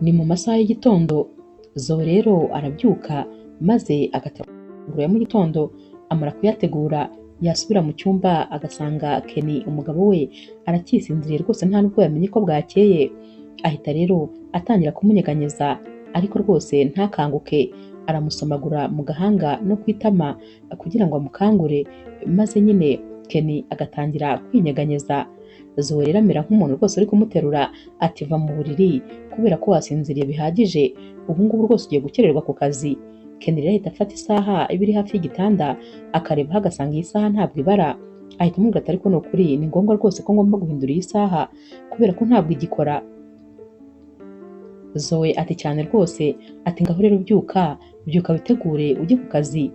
Ni mu masaha y'igitondo, Zoe rero arabyuka maze agategura mu gitondo, amara kuyategura yasubira mu cyumba agasanga Kenny umugabo we aracyisinziriye rwose nta nubwo yamenye ko bwakeye, ahita rero atangira kumunyeganyeza ariko rwose ntakanguke, aramusomagura mu gahanga no ku itama kugira ngo amukangure, maze nyine Kenny agatangira kwinyeganyeza. Zoe rero amera nk'umuntu rwose uri kumuterura ati va mu buriri kubera ko wasinziriye bihagije, ubu ngubu rwose ugiye gukererwa ku kazi. Kenny rero ahita afata isaha iba iri hafi y'igitanda akarebaho agasanga iyi saha ntabwo ibara, ahita amubwira ati ariko ni ukuri ni ngombwa rwose ko ngomba guhindura iyi saha kubera ko ntabwo igikora. Zoe ati cyane rwose, ati ngaho rero byuka witegure ujye ku kazi.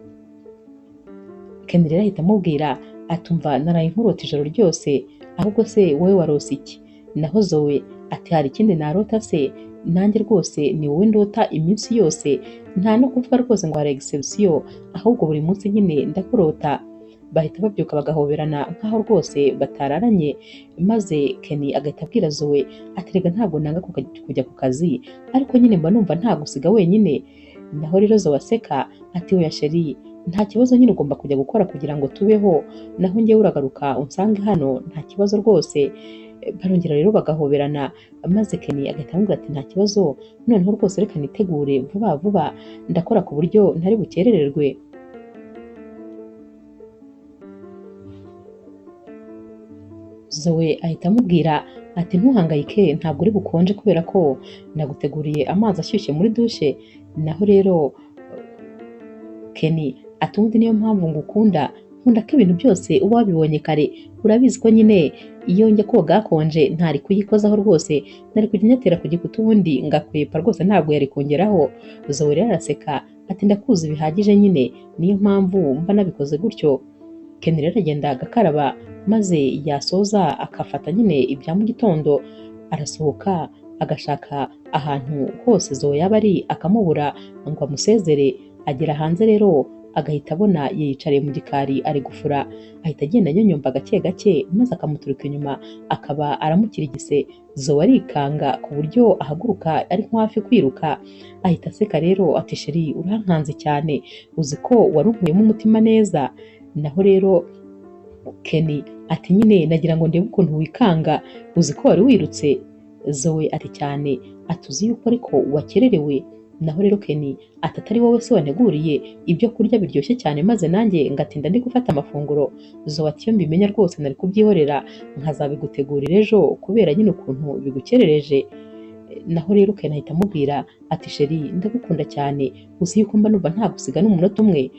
Kenny rero ahita amubwira ati umva naraye nkurota ijoro ryose, ahubwo se wowe warose iki? Naho Zoe ati hari ikindi narota se? Nanjye rwose ni wowe ndota iminsi yose, nta no kuvuga rwose ngo hari exception, ahubwo buri munsi nyine ndakurota. Bahita babyuka bagahoberana nkaho rwose batararanye, maze Kenny agahita abwira Zoe ati rega ntabwo nanga kujya ku kazi, ariko nyine mba numva nta gusiga wenyine. Naho rero Zoe aseka ati oya sheri, nta kibazo nyine ugomba kujya gukora kugira ngo tubeho, naho njyewe uragaruka unsange hano nta kibazo rwose. Barongera rero bagahoberana, maze Kenny agahita amubwira ati nta kibazo, noneho rwose reka nitegure vuba vuba ndakora ku buryo ntari bukerererwe. Zoe ahita amubwira ati ntuhangayike ntabwo uri bukonje kubera ko naguteguriye amazi ashyushye muri dushe. Naho rero Kenny ati ubundi niyo mpamvu ngukunda, nkunda ko ibintu byose uba wabibonye kare, urabizi ko nyine iyo njya koga hakonje ntari kuyikozaho rwose, nari kujya nyatera ku gikuta ubundi ngakwepa rwose ntabwo yari kongeraho. Zoe rero araseka ati ndakuzi bihagije nyine, niyo mpamvu mba nabikoze gutyo. Kenny rero agenda agakaraba, maze yasoza akafata nyine ibya mu gitondo, arasohoka agashaka ahantu hose Zoe yaba ari akamubura ngo amusezere. Agera hanze rero agahita abona yiyicariye mu gikari ari gufura, ahita agenda anyonyomba gake gake maze akamuturuka inyuma akaba aramukirigise. Zoe arikanga ku buryo ahaguruka ari nko hafi kwiruka, ahita aseka rero ati sheri urankanze cyane, uzi ko warunkuyemo umutima neza. Naho rero Kenny ati nyine nagira ngo ndebe ukuntu wikanga, uzi ko wari wirutse? Zoe ati cyane, ati uzi yuko ariko wakererewe? Naho rero Kenny ati atari wowe se waneguriye ibyo kurya biryoshye cyane maze nanjye ngatinda ndi gufata amafunguro? Zoe ati iyo mbimenya rwose nari kubyihorera nkazabigutegurira ejo kubera nyine ukuntu bigukerereje. Naho rero Kenny ahita amubwira ati sheri ndagukunda cyane, uzi yuko mba numva nta gusiga n'umunota umwe.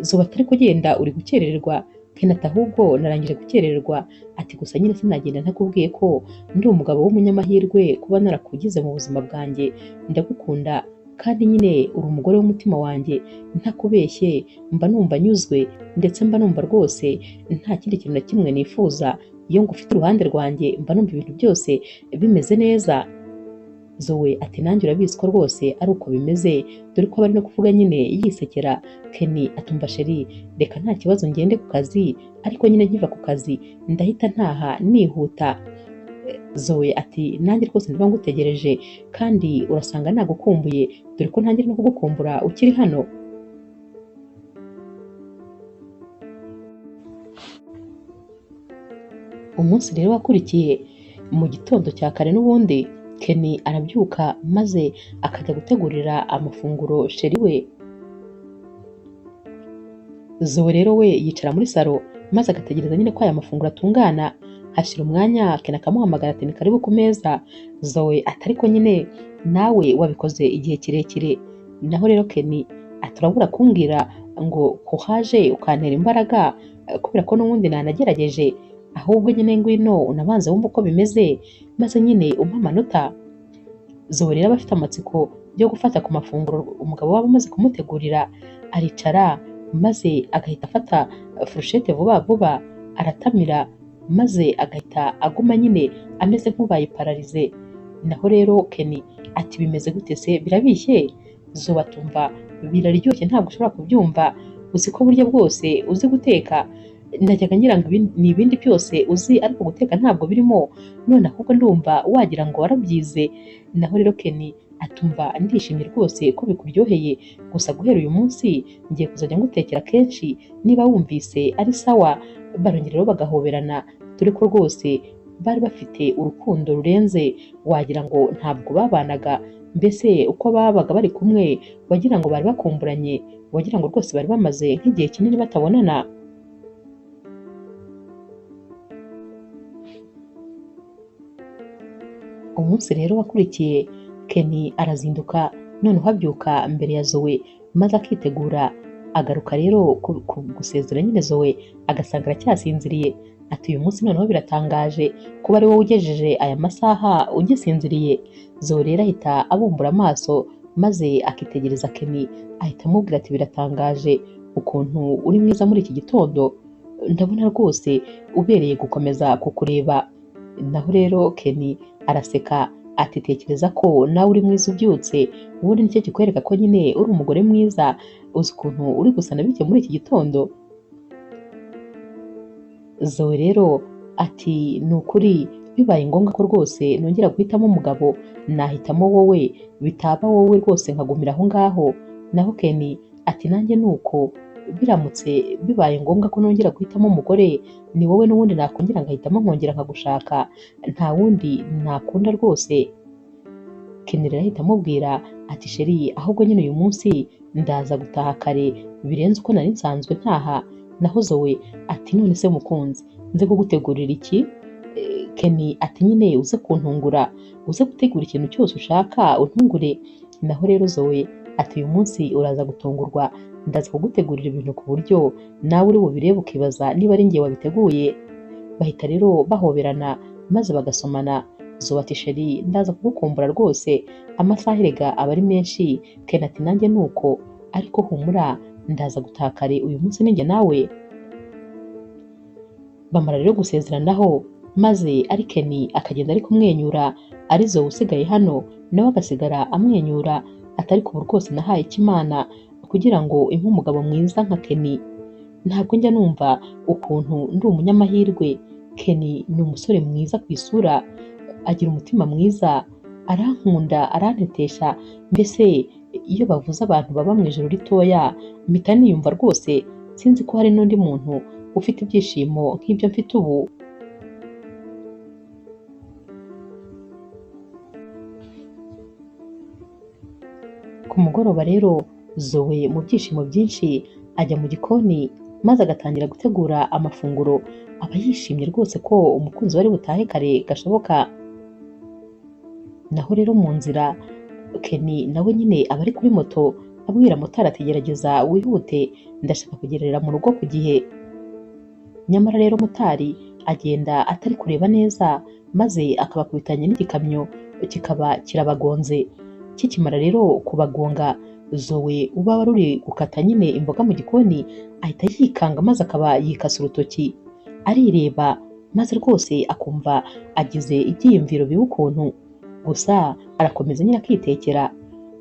Zoe ati ariko genda uri gukerererwa. Kenny ati ahubwo narangije gukerererwa, ati gusa nyine sinagenda ntakubwiye ko ndi umugabo w'umunyamahirwe kuba narakugize mu buzima bwanjye, ndagukunda kandi nyine uri umugore w'umutima wanjye, ntakubeshye mba numva nyuzwe ndetse mba numva rwose nta kindi kintu na kimwe nifuza, iyo ngufite uruhande rwanjye mba numva ibintu byose bimeze neza. Zoe ati nanjye urabizi ko rwose ari uko bimeze, dore ko bari no kuvuga nyine yisekera. Kenny atumva sheri reka nta kibazo ngende ku kazi, ariko nyine nkiva ku kazi ndahita ntaha nihuta. Zoe ati nanjye rwose ndiba ngutegereje kandi urasanga nagukumbuye, dore ko ntangira no kugukumbura ukiri hano. Umunsi rero wakurikiye mu gitondo cya kare n'ubundi Kenny arabyuka maze akajya gutegurira amafunguro sheri we. Zoe rero we yicara muri salo maze agategereza nyine ko aya mafunguro atungana. Hashira umwanya Kenny akamuhamagara ati ni karibu ku meza. Zoe ati ariko nyine nawe wabikoze igihe kirekire. Naho rero Kenny ati urabura kumbwira ngo ko haje ukantera imbaraga kubera ko n'ubundi nanagerageje, ahubwo nyine ngwino unabanza wumva uko bimeze maze nyine umpa amanota. Zoe rero aba afite amatsiko yo gufata ku mafunguro umugabo waba amaze kumutegurira, aricara maze agahita afata furushete vuba vuba aratamira, maze agahita aguma nyine ameze nk'ubaye pararize. Naho rero Kenny ati bimeze gute se birabishye? Zoe atumva biraryoshye ntabwo ushobora kubyumva, uzi ko burya bwose uzi guteka? najyaga ngira ngo ni ibindi byose uzi ariko guteka ntabwo birimo, none ahubwo ndumva wagira ngo warabyize. Naho rero Ken atumva ndishimye rwose ko bikuryoheye, gusa guhera uyu munsi ngiye kuzajya ngutekera kenshi niba wumvise ari sawa. Barongera rero bagahoberana, dore ko rwose bari bafite urukundo rurenze, wagira ngo ntabwo babanaga, mbese uko babaga bari kumwe wagira ngo bari bakumburanye, wagira ngo rwose bari bamaze nk'igihe kinini batabonana. Umunsi rero wakurikiye Ken arazinduka, noneho abyuka mbere ya Zoe maze akitegura, agaruka rero gusezera nyine Zoe agasanga aracyasinziriye. Ati uyu munsi noneho biratangaje kuba ari wowe ugejeje aya masaha ugisinziriye. Zoe rero ahita abumbura amaso maze akitegereza Ken, ahita amubwira ati biratangaje ukuntu uri mwiza muri iki gitondo, ndabona rwose ubereye gukomeza kukureba. Naho rero Ken araseka ati tekereza ko nawe uri mwiza ubyutse, ubundi nicyo kikwereka ko nyine uri umugore mwiza, uzi ukuntu uri gusa na bike muri iki gitondo. Zoe rero ati ni ukuri bibaye ngombwa ko rwose nongera guhitamo umugabo nahitamo wowe, bitaba wowe rwose nkagumira aho ngaho. Naho Ken ati nanjye ni uko, biramutse bibaye ngombwa ko nongera guhitamo umugore ni wowe n'ubundi nakongera ngahitamo nkongera nkagushaka, nta wundi nakunda rwose. Ken rero ahita amubwira ati sheri ahubwo nyine uyu munsi ndaza gutaha kare birenze uko nari nsanzwe ntaha. Naho Zoe ati none se mukunzi nze kugutegurira iki? Ken ati nyine uze kuntungura, uze gutegura ikintu cyose ushaka untungure. Naho rero Zoe ati uyu munsi uraza gutungurwa, ndaza kugutegurira ibintu ku buryo nawe uri bubirebe ukibaza niba ari njye wabiteguye. Bahita rero bahoberana maze bagasomana. Zoe ati sheri ndaza kugukumbura rwose, amasaha erega aba ari menshi. Ken ati nanjye ni uko, ariko humura ndaza gutaha kare uyu munsi ninjye nawe. Bamara rero gusezeranaho maze ari Ken akagenda ari kumwenyura, ari Zoe usigaye hano nawe agasigara amwenyura, atari ku rwose nahaye Imana kugira ngo impe umugabo mwiza nka Ken. Ntabwo njya numva ukuntu ndi umunyamahirwe. Ken ni umusore mwiza ku isura, agira umutima mwiza, arankunda, arantetesha, mbese iyo bavuze abantu baba mu ijoro ritoya mpita niyumva rwose, sinzi ko hari n'undi muntu ufite ibyishimo nk'ibyo mfite ubu. Ku mugoroba rero Zoe mu byishimo byinshi ajya mu gikoni maze agatangira gutegura amafunguro. Aba yishimye rwose ko umukunzi wari butahe kare gashoboka. Naho rero mu nzira Ken nawe nyine aba ari kuri moto abwira motari ati gerageza wihute ndashaka kugerera mu rugo ku gihe. Nyamara rero motari agenda atari kureba neza maze akabakubitanye n'igikamyo kikaba kirabagonze. Kikimara rero kubagonga, Zoe uba wari uri gukata nyine imboga mu gikoni ahita yikanga maze akaba yikasa urutoki, arireba maze rwose akumva agize ibyiyumviro bibi ukuntu. Gusa arakomeza nyine akitekera.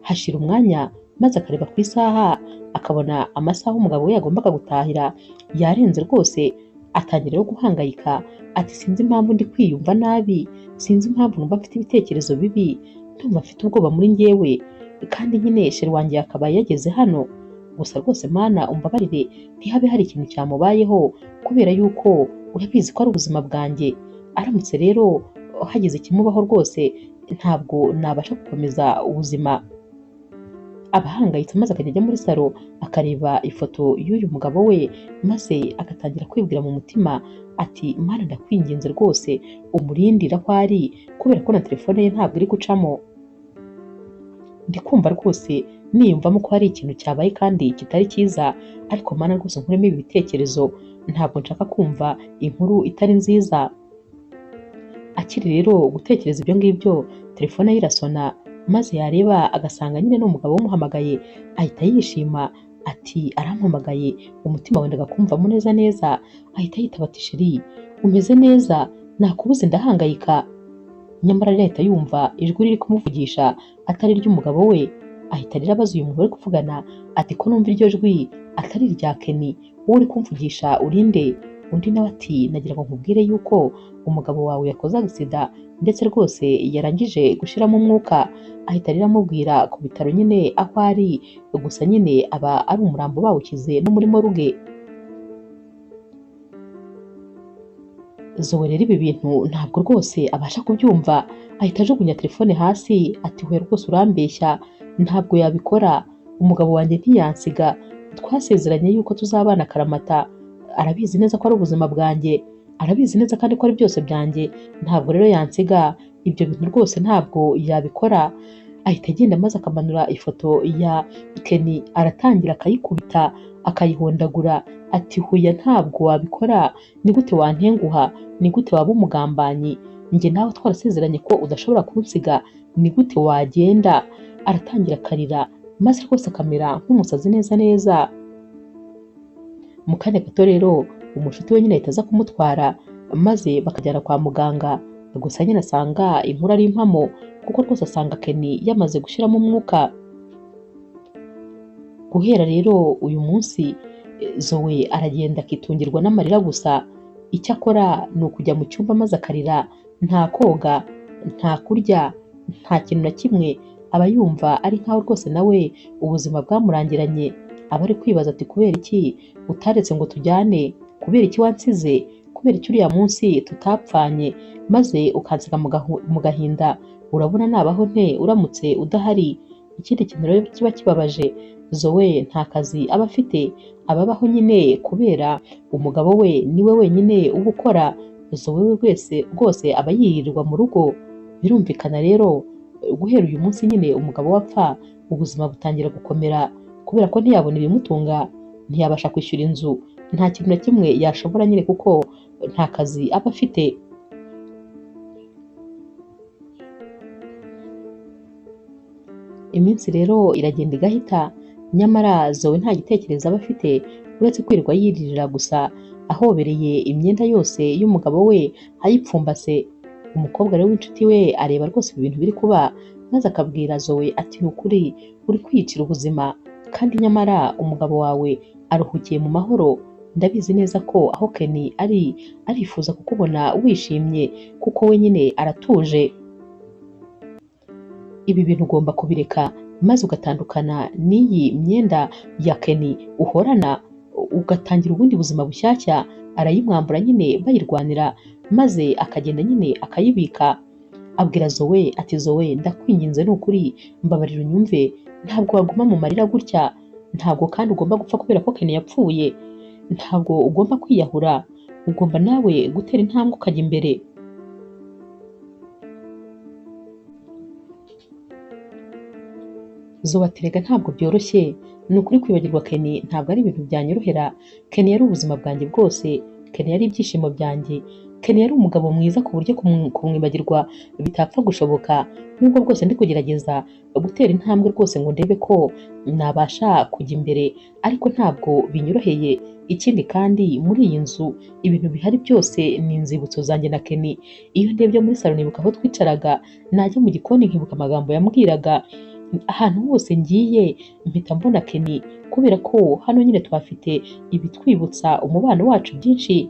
Hashira umwanya maze akareba ku isaha akabona amasaha umugabo we yagombaga gutahira yarenze rwose. Atangira rero guhangayika ati sinzi impamvu ndi kwiyumva nabi, sinzi impamvu numva mfite ibitekerezo bibi, ndumva mfite ubwoba muri njyewe, kandi nyine sheri wanjye yakabaye yageze hano. Gusa rwose Mana umbabarire ntihabe hari ikintu cyamubayeho, kubera yuko urabizi ko ari ubuzima bwanjye. Aramutse rero hagize ikimubaho rwose ntabwo nabasha gukomeza ubuzima. Abahangayitse maze akajya ajya muri salo akareba ifoto y'uyu mugabo we maze agatangira kwibwira mu mutima ati Mana ndakwinginze rwose umurindire aho ari, kubera ko na telefone ye ntabwo iri gucamo. Ndi kumva rwose niyumvamo ko hari ikintu cyabaye kandi kitari cyiza, ariko Mana rwose nkuremo ibi bitekerezo, ntabwo nshaka kumva inkuru itari nziza. Akiri rero gutekereza ibyo ngibyo telefone ye irasona maze yareba agasanga nyine n'umugabo umuhamagaye, ahita yishima ati arampamagaye, umutima wendaga kumvamo neza neza, ahita yitaba ati sheri umeze neza, nakubuze ndahangayika. Nyamara rero ahita yumva ijwi riri kumuvugisha atari iry'umugabo we, ahita rero abaza uyu muntu bari kuvugana ati ko numva iryo jwi atari irya Ken, wowe uri kumvugisha urinde? Undi nawe ati nagira ngo nkubwire yuko umugabo wawe yakoze agisida ndetse rwose yarangije gushiramo umwuka. Ahita rero amubwira ku bitaro nyine aho ari, gusa nyine aba ari umurambo bawushyize no muri moruge. Zoe rero ibi bintu ntabwo rwose abasha kubyumva, ahita ajugunya telefone hasi ati we rwose urambeshya, ntabwo yabikora, umugabo wanjye ntiyansiga, twasezeranye yuko tuzabana akaramata, arabizi neza ko ari ubuzima bwanjye, arabizi neza kandi ko ari byose byanjye, ntabwo rero yansiga, ibyo bintu rwose ntabwo yabikora. Ahita agenda maze akamanura ifoto ya Kenny, aratangira akayikubita akayihondagura ati huya ntabwo wabikora, ni gute wantenguha, ni gute waba umugambanyi, njye nawe twarasezeranye ko udashobora kunsiga, ni gute wagenda. Aratangira akarira maze rwose akamera nk'umusazi neza neza. Mu kanya gato rero umushuti we nyine ahita aza kumutwara maze bakajyana kwa muganga, gusa nyine asanga inkuru ari impamo kuko rwose asanga Kenny yamaze gushiramo umwuka. Guhera rero uyu munsi Zoe aragenda akitungirwa n'amarira gusa, icyo akora ni ukujya mu cyumba maze akarira, nta koga, nta kurya, nta kintu na kimwe, aba yumva ari nkaho rwose nawe ubuzima bwamurangiranye. Aba ari kwibaza ati kubera iki utaretse ngo tujyane, kubera iki wansize, kubera iki uriya munsi tutapfanye maze ukansiga mu gahinda, urabona nabaho nte uramutse udahari. Ikindi kintu rero kiba kibabaje, Zoe nta kazi aba afite, ababaho nyine kubera umugabo we niwe wenyine uba ukora. Zoe rwose aba yirirwa mu rugo. Birumvikana rero guhera uyu munsi nyine umugabo wapfa, ubuzima butangira gukomera kubera ko ntiyabona ibimutunga, ntiyabasha kwishyura inzu, nta kintu na kimwe yashobora nyine kuko nta kazi aba afite. Iminsi rero iragenda igahita, nyamara Zoe nta gitekerezo aba afite uretse kwirirwa yiririra gusa ahobereye imyenda yose y'umugabo we ayipfumbase. Umukobwa rero w'inshuti we areba rwose ibintu biri kuba maze akabwira Zoe ati ni ukuri uri kwiyicira ubuzima, kandi nyamara umugabo wawe aruhukiye mu mahoro, ndabizi neza ko aho Kenny ari arifuza kukubona wishimye kuko we nyine aratuje. Ibi bintu ugomba kubireka maze ugatandukana n'iyi myenda ya Kenny uhorana, ugatangira ubundi buzima bushyashya. Arayimwambura nyine bayirwanira maze akagenda nyine akayibika. Abwira Zoe ati Zoe ndakwinginze ni ukuri mbabarira unyumve, ntabwo waguma mu marira gutya, ntabwo kandi ugomba gupfa kubera ko Kenny yapfuye, ntabwo ugomba kwiyahura, ugomba nawe gutera intambwe ukajya imbere. Zoe ati rega ntabwo byoroshye, ni ukuri kwibagirwa Kenny ntabwo ari ibintu byanyorohera, Kenny yari ubuzima bwanjye bwose, Kenny yari ibyishimo byanjye, Kenny yari umugabo mwiza ku buryo kumwibagirwa bitapfa gushoboka. Nubwo bwose ndi kugerageza gutera intambwe rwose ngo ndebe ko nabasha kujya imbere, ariko ntabwo binyoroheye. Ikindi kandi muri iyi nzu ibintu bihari byose ni inzibutso zanjye na Kenny. Iyo ndebye muri salo nibuka aho twicaraga, najya mu gikoni nkibuka amagambo yambwiraga, ahantu hose ngiye mpita mbona Kenny kubera ko hano nyine twafite ibitwibutsa umubano wacu byinshi.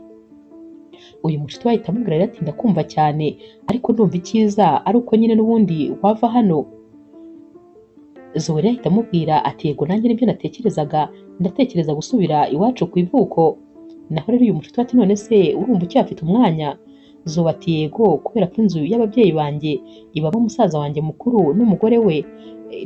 Uyu mushuti we ahita amubwira rero ati ndakumva cyane, ariko ndumva icyiza ari uko nyine n'ubundi wava hano. Zoe ahita amubwira ati yego nanjye nibyo natekerezaga, ndatekereza gusubira iwacu ku ivuko. Naho rero uyu mushuti we ati none se urumva ucyafite umwanya? Zoe ati yego, kubera ko inzu y'ababyeyi banjye ibamo musaza wanjye mukuru n'umugore we,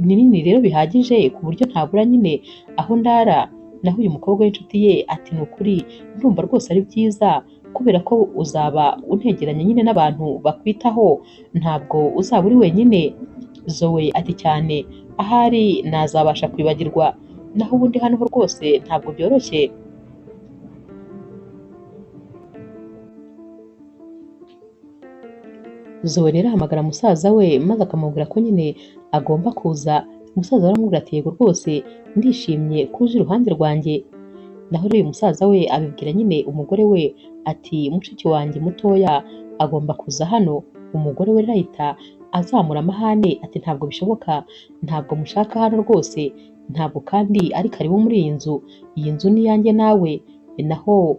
ni nini rero bihagije ku buryo ntabura nyine aho ndara. Naho uyu mukobwa w'inshuti ye ati ni ukuri ndumva rwose ari byiza kubera ko uzaba untegeranye nyine n'abantu bakwitaho, ntabwo uzaba uri wenyine. Zoe ati cyane, ahari nazabasha kwibagirwa, naho ubundi hano ho rwose ntabwo byoroshye. Zoe rero ahamagara musaza we maze akamubwira ko nyine agomba kuza. Umusaza aramubwira ati yego rwose ndishimye ko uje iruhande rwanjye. Naho rero uyu musaza we abibwira nyine umugore we ati mushiki wanjye mutoya agomba kuza hano. Umugore we arahita azamura amahane ati ntabwo bishoboka, ntabwo mushaka hano rwose, ntabwo kandi ari karibu muri iyi nzu, iyi nzu ni iyanjye nawe. Naho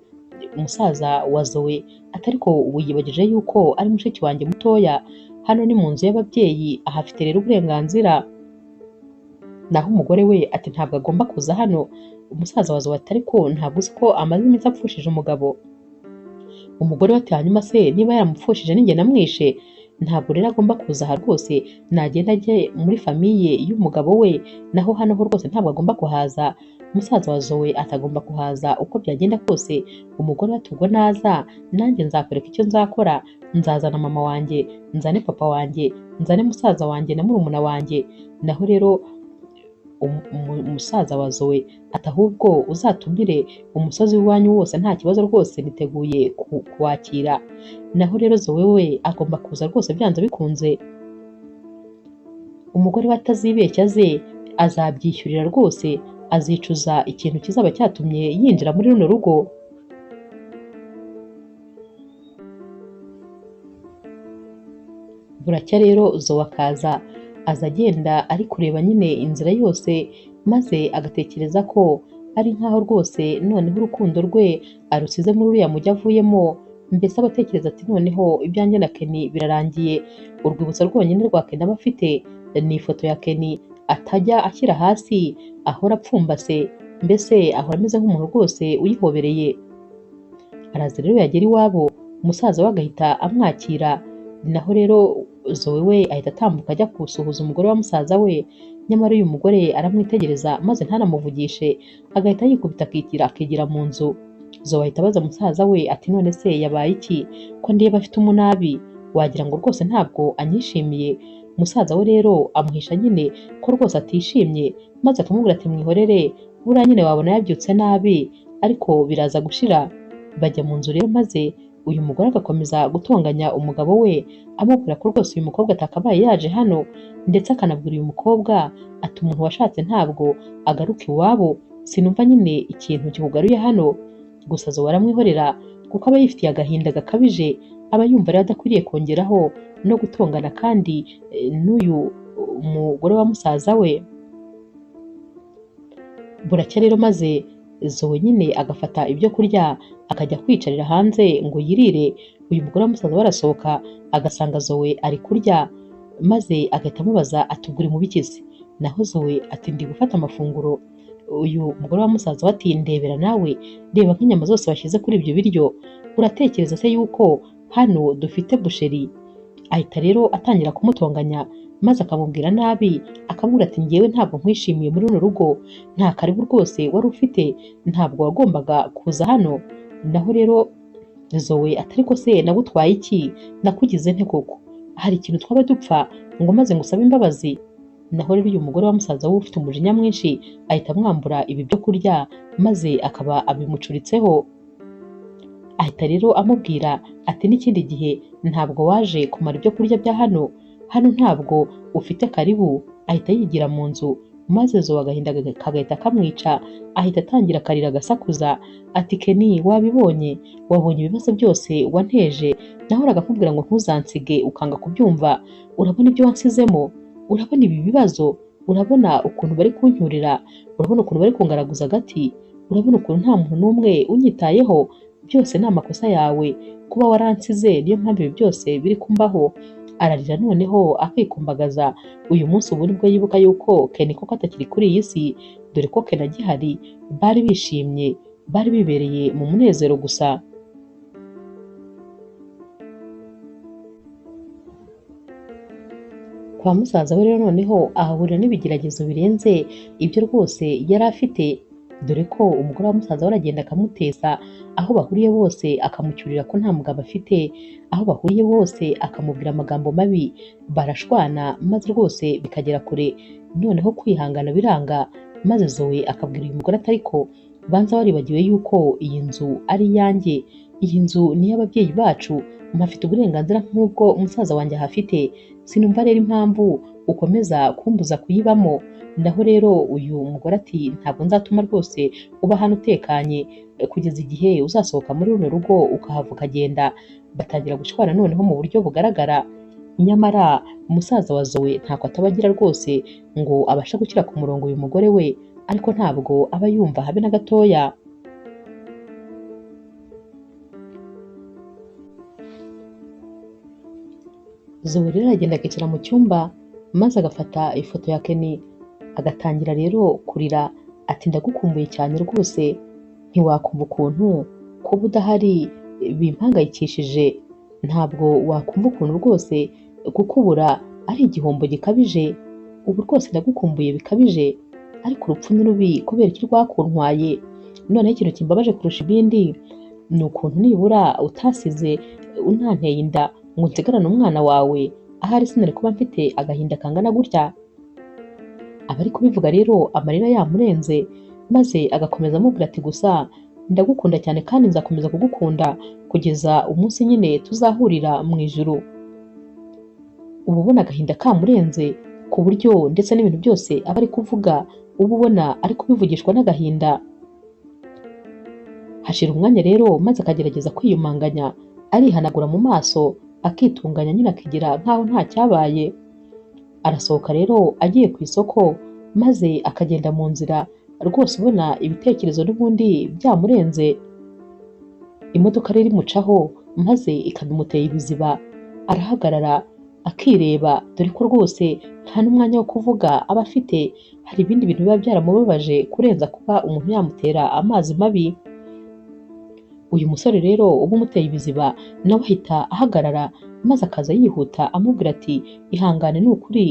umusaza wa Zoe ati ariko wiyibagije yuko ari mushiki wanjye mutoya, hano ni mu nzu y'ababyeyi ahafite rero uburenganzira. Naho umugore we ati ntabwo agomba kuza hano. Umusaza wa Zoe ati ariko ntabwo uzi ko amaze iminsi apfushije umugabo. Umugore we ati hanyuma se niba yaramupfushije ninjye namwishe, ntabwo rero agomba kuza aha rwose, nagenda ajye muri famiye y'umugabo we, naho hano ho rwose ntabwo agomba kuhaza. Umusaza wa Zoe atagomba kuhaza uko byagenda kose. Umugore we ati ubwo naza nanjye nzakwereka icyo nzakora, nzazana mama wanjye, nzane papa wanjye, nzane musaza wanjye na murumuna wanjye. Naho rero umusaza wa Zoe ati ahubwo uzatumire umusozi w'iwanyu wose nta kibazo rwose niteguye kuwakira. Naho rero Zoe we agomba kuza rwose byanze bikunze. Umugore we atazibeshya ze azabyishyurira rwose, azicuza ikintu kizaba cyatumye yinjira muri runo rugo. Buracya rero Zoe akaza, aza agenda ari kureba nyine inzira yose, maze agatekereza ko ari nkaho rwose noneho urukundo rwe arusize muri uriya mujyi avuyemo. Mbese abatekereza ati noneho ibyanjye na Kenny birarangiye. Urwibutso rwonyine rwa Kenny aba afite ni ifoto ya Kenny atajya ashyira hasi, ahora apfumbase, mbese ahora ameze nk'umuntu rwose uyihobereye. Araza rero yagera iwabo, umusaza we agahita amwakira. Naho rero Zoe we ahita atambuka ajya gusuhuza umugore wa musaza we, nyamara uyu mugore aramwitegereza maze ntanamuvugishe, agahita yikubita akigira mu nzu. Zoe ahita abaza musaza we ati none se yabaye iki ko ndeba afite umunabi, wagira ngo rwose ntabwo anyishimiye. Musaza we rero amuhisha nyine ko rwose atishimye, maze akamubwira ati mwihorere, buriya nyine wabona yabyutse nabi ariko biraza gushira. Bajya mu nzu rero, maze uyu mugore agakomeza gutonganya umugabo we, amubwira ko rwose uyu mukobwa atakabaye yaje hano, ndetse akanabwira uyu mukobwa ati umuntu washatse ntabwo agaruka iwabo, sinumva nyine ikintu kikugaruye hano. Gusa Zoe aramwihorera kuko aba yifitiye agahinda gakabije, aba yumva rero adakwiriye kongeraho no gutongana kandi n'uyu mugore wa musaza we. Buracya rero, maze Zoe nyine agafata ibyo kurya akajya kwicarira hanze ngo yirire. Uyu mugore wa musaza we arasohoka agasanga Zoe ari kurya, maze agahita amubaza ati ugura mu bikizi. Naho Zoe ati ndi gufata amafunguro. Uyu mugore wa musaza we ati ndebera nawe, reba nk'inyama zose washyize kuri ibyo biryo, uratekereza se yuko hano dufite busheri? Ahita rero atangira kumutonganya, maze akamubwira nabi, akamubwira ati ngewe ntabwo nkwishimiye muri runo rugo, nta karibu rwose wari ufite, ntabwo wagombaga kuza hano. Naho rero Zoe ati ariko se nagutwaye iki, nakugize nte koko? Hari ikintu twaba dupfa ngo maze ngusabe imbabazi? Naho rero uyu mugore wa musaza we ufite umujinya mwinshi ahita amwambura ibi byo kurya, maze akaba abimucuritseho. Ahita rero amubwira ati n'ikindi gihe ntabwo waje kumara ibyo kurya bya hano, hano ntabwo ufite karibu. Ahita yigira mu nzu, maze Zoe agahinda kagahita kamwica, ahita atangira akarira agasakuza ati Kenny wabibonye, wabonye ibibazo byose wanteje, nahoraga nkubwira ngo ntuzansige ukanga kubyumva, urabona ibyo wansizemo, urabona ibi bibazo, urabona ukuntu bari kuncyurira, urabona ukuntu bari kungaraguza agati, urabona ukuntu nta muntu n'umwe unyitayeho, byose ni amakosa yawe, kuba waransize niyo mpamvu ibi byose biri kumbaho. Ararira noneho akikumbagaza. Uyu munsi ubu nibwo yibuka yuko Kenny koko atakiri kuri iyi si, dore ko Kenny agihari bari bishimye, bari bibereye mu munezero gusa. Kwa musaza we rero noneho ahahurira n'ibigeragezo birenze ibyo rwose yari afite, dore ko umugore wa musaza we aragenda akamutesa, aho bahuriye bose akamucyurira ko nta mugabo afite, aho bahuriye bose akamubwira amagambo mabi, barashwana maze rwose bikagera kure. Noneho kwihangana biranga, maze Zoe akabwira uyu mugore ati ariko banza waribagiwe yuko iyi nzu ari iyanjye, iyi nzu ni iy'ababyeyi bacu, mpafite uburenganzira nk'ubwo umusaza wanjye ahafite, sinumva rero impamvu ukomeza kumbuza kuyibamo. Naho rero uyu mugore ati ntabwo nzatuma rwose uba hano utekanye kugeza igihe uzasohoka muri runo rugo ukahava ukagenda. Batangira gushwana noneho mu buryo bugaragara, nyamara umusaza wa Zoe ntako atabagira rwose ngo abashe gushyira ku murongo uyu mugore we, ariko ntabwo aba yumva habe na gatoya. Zoe rero aragenda akicara mu cyumba maze agafata ifoto ya Kenny agatangira rero kurira ati ndagukumbuye cyane rwose, ntiwakumva ukuntu kuba udahari bimpangayikishije, ntabwo wakumva ukuntu rwose kukubura ari igihombo gikabije, ubu rwose ndagukumbuye bikabije, ariko urupfu ni rubi kubera iki rwakuntwaye, noneho ikintu kimbabaje kurusha ibindi ni ukuntu nibura utasize unanteye inda ngo nsigarane umwana wawe, ahari sinari kuba mfite agahinda kangana gutya. Aba ari kubivuga rero amarira yamurenze maze agakomeza amubwira ati gusa ndagukunda cyane kandi nzakomeza kugukunda kugeza umunsi nyine tuzahurira mu ijuru. Uba ubona agahinda kamurenze ku buryo ndetse n'ibintu byose aba ari kuvuga uba ubona ari kubivugishwa n'agahinda. Hashira umwanya rero maze akagerageza kwiyumanganya, arihanagura mu maso akitunganya nyine akigira nkaho nta cyabaye. Arasohoka rero agiye ku isoko maze akagenda mu nzira rwose ubona ibitekerezo n'ubundi byamurenze. Imodoka rero imucaho maze ikabimuteye ibiziba, arahagarara akireba dore ko rwose nta n'umwanya wo kuvuga aba afite, hari ibindi bintu biba byaramubabaje kurenza kuba umuntu yamutera amazi mabi. Uyu musore rero uba umuteye ibiziba nawe ahita ahagarara maze akaza yihuta amubwira ati ihangane ni ukuri,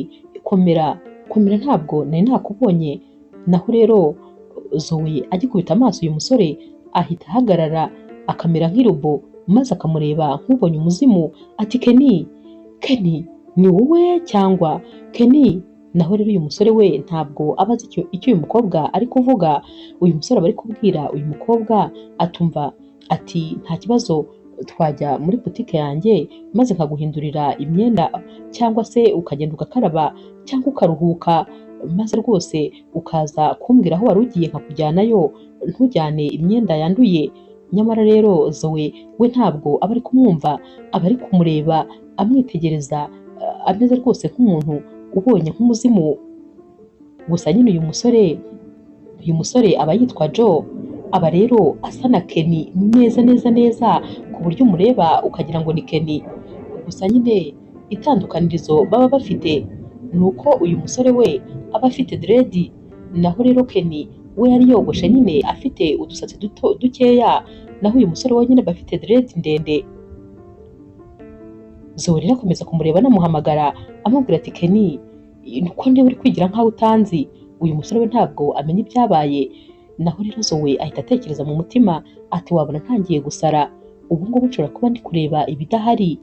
komera komera, ntabwo nari nakubonye. Naho rero Zoe agikubita amaso uyu musore ahita ahagarara akamera nk'irubo maze akamureba nk'ubonye umuzimu ati Kenny, Kenny ni wowe cyangwa Kenny? Naho rero uyu musore we ntabwo aba azi icyo uyu mukobwa ari kuvuga. Uyu musore aba ari kubwira uyu mukobwa atumva ati nta kibazo, twajya muri butike yanjye maze nkaguhindurira imyenda cyangwa se ukagenda ugakaraba cyangwa ukaruhuka maze rwose ukaza kumbwira aho wari ugiye nkakujyanayo, ntujyane imyenda yanduye. Nyamara rero Zoe we ntabwo aba ari kumwumva, aba ari kumureba amwitegereza ameze rwose nk'umuntu ubonye nk'umuzimu. Gusa nyine uyu musore aba yitwa Joe, aba rero asa na Kenny neza neza neza ku buryo umureba ukagira ngo ni Kenny. Gusa nyine itandukanirizo baba bafite ni uko uyu musore we aba afite dread, naho rero Kenny we yari yogoshe nyine afite udusatsi dukeya, naho uyu musore we nyine aba afite dread ndende. Zoe rero akomeza kumureba anamuhamagara amubwira ati Kenny, uko ndiwe uri kwigira nkaho utanzi, uyu musore we ntabwo amenya ibyabaye. Naho rero Zoe ahita atekereza mu mutima ati wabona ntangiye gusara, ubu ngubu nshobora kuba ndi kureba ibidahari,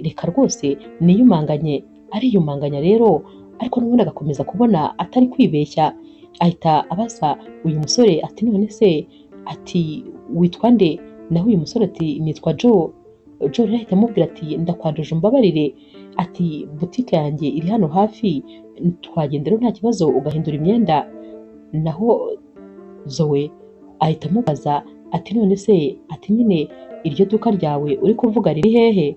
reka rwose niyumanganye. Ariyumanganya rero ariko n'ubundi agakomeza kubona atari kwibeshya, ahita abaza uyu musore ati none se ati witwa nde? Naho uyu musore ati nitwa Joe. Joe rero ahita amubwira ati ndakwanduje umbabarire, ati butike yanjye iri hano hafi, twagenda rero nta kibazo ugahindura imyenda. Naho Zoe ahita amubaza ati none se ati nyine iryo duka ryawe uri kuvuga riri hehe?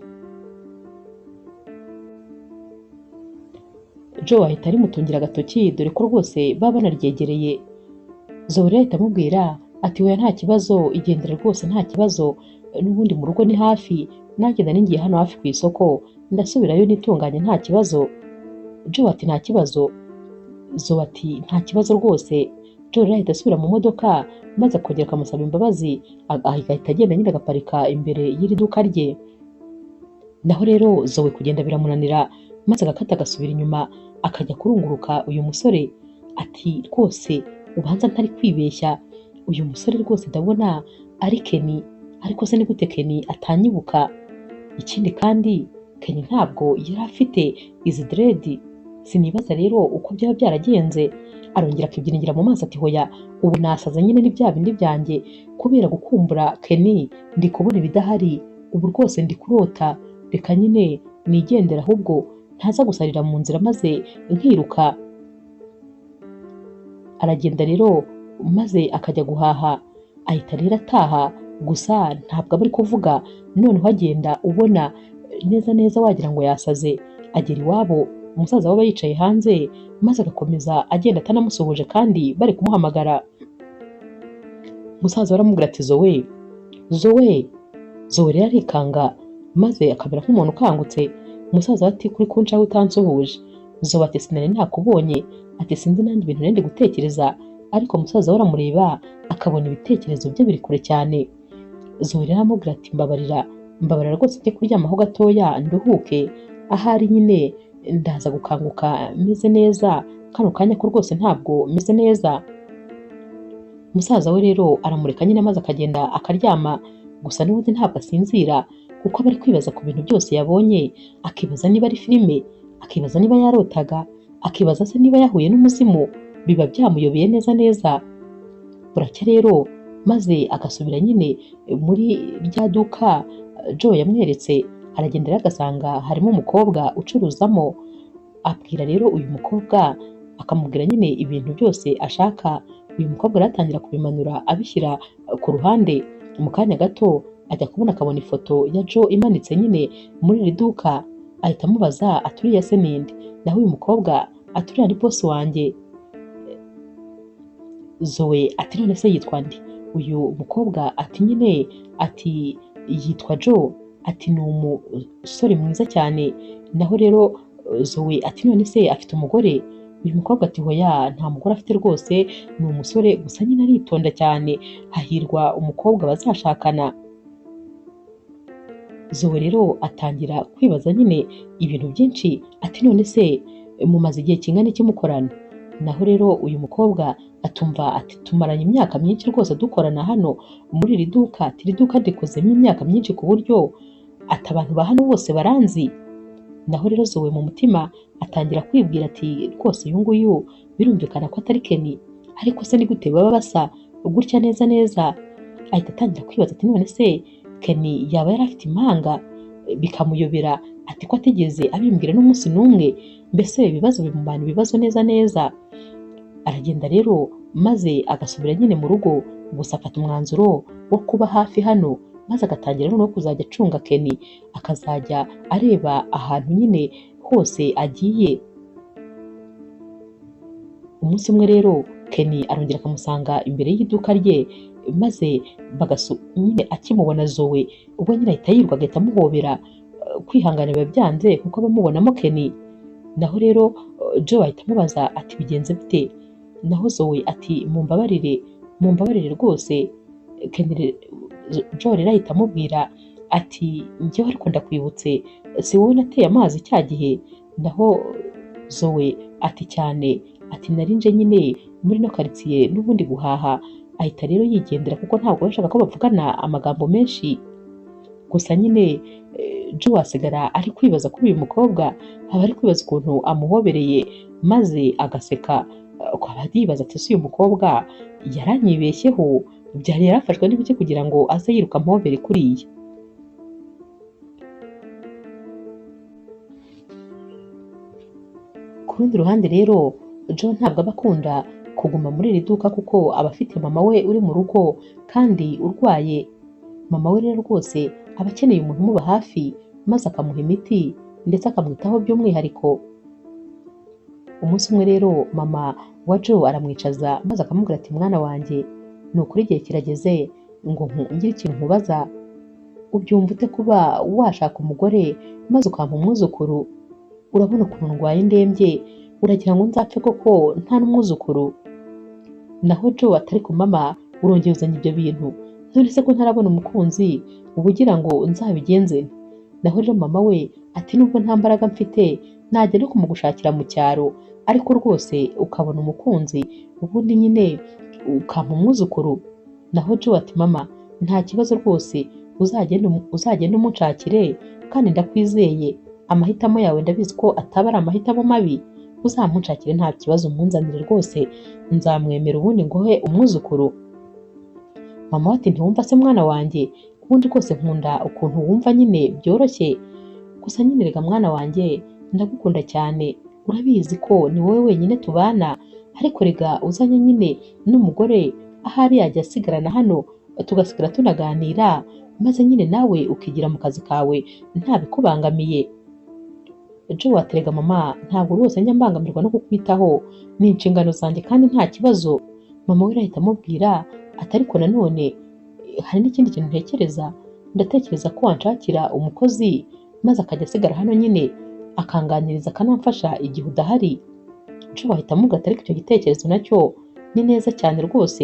Joe ahita arimutungira agatoki dore ko rwose baba banaryegereye. Zoe rero ahita amubwira ati oya nta kibazo, igendere rwose nta kibazo, n'ubundi mu rugo ni hafi, nanjye nari ngiye hano hafi ku isoko, ndasubirayo nitunganye nta kibazo. Joe ati nta kibazo. Zoe ati nta kibazo rwose. Joe rero ahita asubira mu modoka maze akongera akamusaba imbabazi, agahita agenda nyine agaparika imbere y'iri duka rye. Naho rero Zoe kugenda biramunanira maze agakata agasubira inyuma akajya kurunguruka uyu musore ati rwose ubanza ntari kwibeshya, uyu musore rwose ndabona ari Kenny, ariko se ni gute Kenny atanyibuka? Ikindi kandi Kenny ntabwo yari afite izi dread. Sinibaza rero uko byaba byaragenze. Arongera akibyiringira mu maso ati hoya, ubu nasaza nyine ni bya bindi byanjye kubera gukumbura Kenny, ndi kubona ibidahari, ubu rwose ndi kurota, reka nyine nigendera ahubwo ntaza gusarira mu nzira maze nkiruka. Aragenda rero maze akajya guhaha, ahita rero ataha, gusa ntabwo aba ari kuvuga, noneho agenda ubona neza neza wagira ngo yasaze. Agera iwabo umusaza waba yicaye hanze maze agakomeza agenda atanamusuhuje kandi bari kumuhamagara. Umusaza aramubwira ati Zoe rero arikanga maze akamera nk'umuntu ukangutse Umusaza we ati kuri kunshaho utansuhuje. Zoe ati sinari nakubonye, ati sinzi nanjye ibintu nari ndi gutekereza, ariko umusaza we aramureba akabona ibitekerezo bye biri kure cyane. Zoe rero aramubwira ati mbabarira rwose njye kuryamaho gatoya nduhuke, ahari nyine ndaza gukanguka meze neza, kano kanya ko rwose ntabwo meze neza. Umusaza we rero aramureka nyine maze akagenda akaryama, gusa n'ubundi ntabwo asinzira kuko aba ari kwibaza ku bintu byose yabonye, akibaza niba ari filime, akibaza niba yarotaga, akibaza se niba yahuye n'umuzimu, biba byamuyobeye neza neza. Buracya rero maze agasubira nyine muri rya duka Joe yamweretse, aragenda rero agasanga harimo umukobwa ucuruzamo. Abwira rero uyu mukobwa akamubwira nyine ibintu byose ashaka. Uyu mukobwa aratangira kubimanura abishyira ku ruhande. Mu kanya gato ajya kubona akabona ifoto ya Joe imanitse nyine muri iri duka, ahita amubaza ati uriya se ninde? Naho uyu mukobwa ati uriya ni bosi wanjye. Zoe ati none se yitwa nde? Uyu mukobwa ati nyine ati yitwa Joe, ati ni umusore mwiza cyane. Naho rero Zoe ati none se afite umugore? Uyu mukobwa ati hoya nta mugore afite rwose, ni umusore gusa nyine aritonda cyane, hahirwa umukobwa bazashakana. Zoe rero atangira kwibaza nyine ibintu byinshi, ati none se mumaze igihe kingana iki mukorana? Naho rero uyu mukobwa atumva ati tumaranye imyaka myinshi rwose dukorana hano muri iri duka, ati iri duka ndikozemo imyaka myinshi ku buryo ati abantu ba hano bose baranzi. Naho rero Zoe mu mutima atangira kwibwira ati rwose uyu nguyu birumvikana ko atari Kenny, ariko se ni gute baba basa gutya neza neza? Ahita atangira kwibaza ati none se Kenny yaba yari afite impanga? Bikamuyobera ati ko atigeze abimbwira n'umunsi n'umwe, mbese ibibazo bimubana ibibazo neza neza. Aragenda rero maze agasubira nyine mu rugo, gusa afata umwanzuro wo kuba hafi hano, maze agatangira noneho kuzajya acunga Kenny, akazajya areba ahantu nyine hose agiye. Umunsi umwe rero Kenny arongera akamusanga imbere y'iduka rye, maze nyine akimubona Zoe ubwo nyine ahita yiruka agahita amuhobera. Kwihangana biba byanze kuko abamubonamo Kenny. Naho rero Joe ahita amubaza ati bigenze bite? Naho Zoe ati mumbabarire rwose. Joe rero ahita amubwira ati njyewe ariko ndakwibutse, si wowe nateye amazi cya gihe? Naho Zoe ati cyane, ati nari nje nyine muri no karitsiye n'ubundi guhaha. Ahita rero yigendera kuko ntabwo yashaka ko bavugana amagambo menshi. Gusa nyine Joe asigara ari kwibaza kuri uyu mukobwa, aba ari kwibaza ukuntu amuhobereye maze agaseka. Akaba yibaza ati si uyu mukobwa yaranyibeshyeho, byari yarafashwe n'ibiki kugira ngo aze yiruka amuhobere kuriya? Ku rundi ruhande rero Joe ntabwo aba akunda kuguma muri iri duka kuko aba afite mama we uri mu rugo kandi urwaye. Mama we rero rwose aba akeneye umuntu umuba hafi maze akamuha imiti ndetse akamwitaho by'umwihariko. Umunsi umwe rero mama wa Joe aramwicaza maze akamubwira ati mwana wanjye, ni ukuri igihe kirageze ngo ngire ikintu nkubaza. Ubyumva ute kuba washaka umugore maze ukampa umwuzukuru? Urabona ukuntu ndwaye ndembye, uragira ngo nzapfe koko nta n'umwuzukuru? Naho Joe ati ariko mama urongera uzanye ibyo bintu, none se ko ntarabona umukunzi uba ugira ngo nzabigenze? Naho rero mama we ati nubwo nta mbaraga mfite najya no kumugushakira mu cyaro, ariko rwose ukabona umukunzi ubundi nyine ukampa umwuzukuru. Naho Joe ati mama nta kibazo rwose, uzagenda umushakire kandi ndakwizeye, amahitamo yawe ndabizi ko ataba ari amahitamo mabi. Uzamunshakire nta kibazo, umunzanire rwose nzamwemera ubundi nguhe umwuzukuru. Mama ati ntiwumva se mwana wanjye, ubundi rwose nkunda ukuntu wumva nyine byoroshye. Gusa nyine rega mwana wanjye ndagukunda cyane, urabizi ko ni wowe wenyine tubana, ariko rega uzanye nyine n'umugore ahari yajya asigarana hano tugasigara tunaganira, maze nyine nawe ukigira mu kazi kawe nta bikubangamiye. Joe ati rega mama ntabwo rwose njya mbangamirwa no kukwitaho, ni inshingano zanjye kandi nta kibazo. Mama we ahita amubwira ati ariko nanone hari n'ikindi kintu ntekereza, ndatekereza ko wanshakira umukozi maze akajya asigara hano nyine akanganiriza akanamfasha igihe udahari. Joe ahita amubwira ati ariko icyo gitekerezo nacyo ni neza cyane rwose,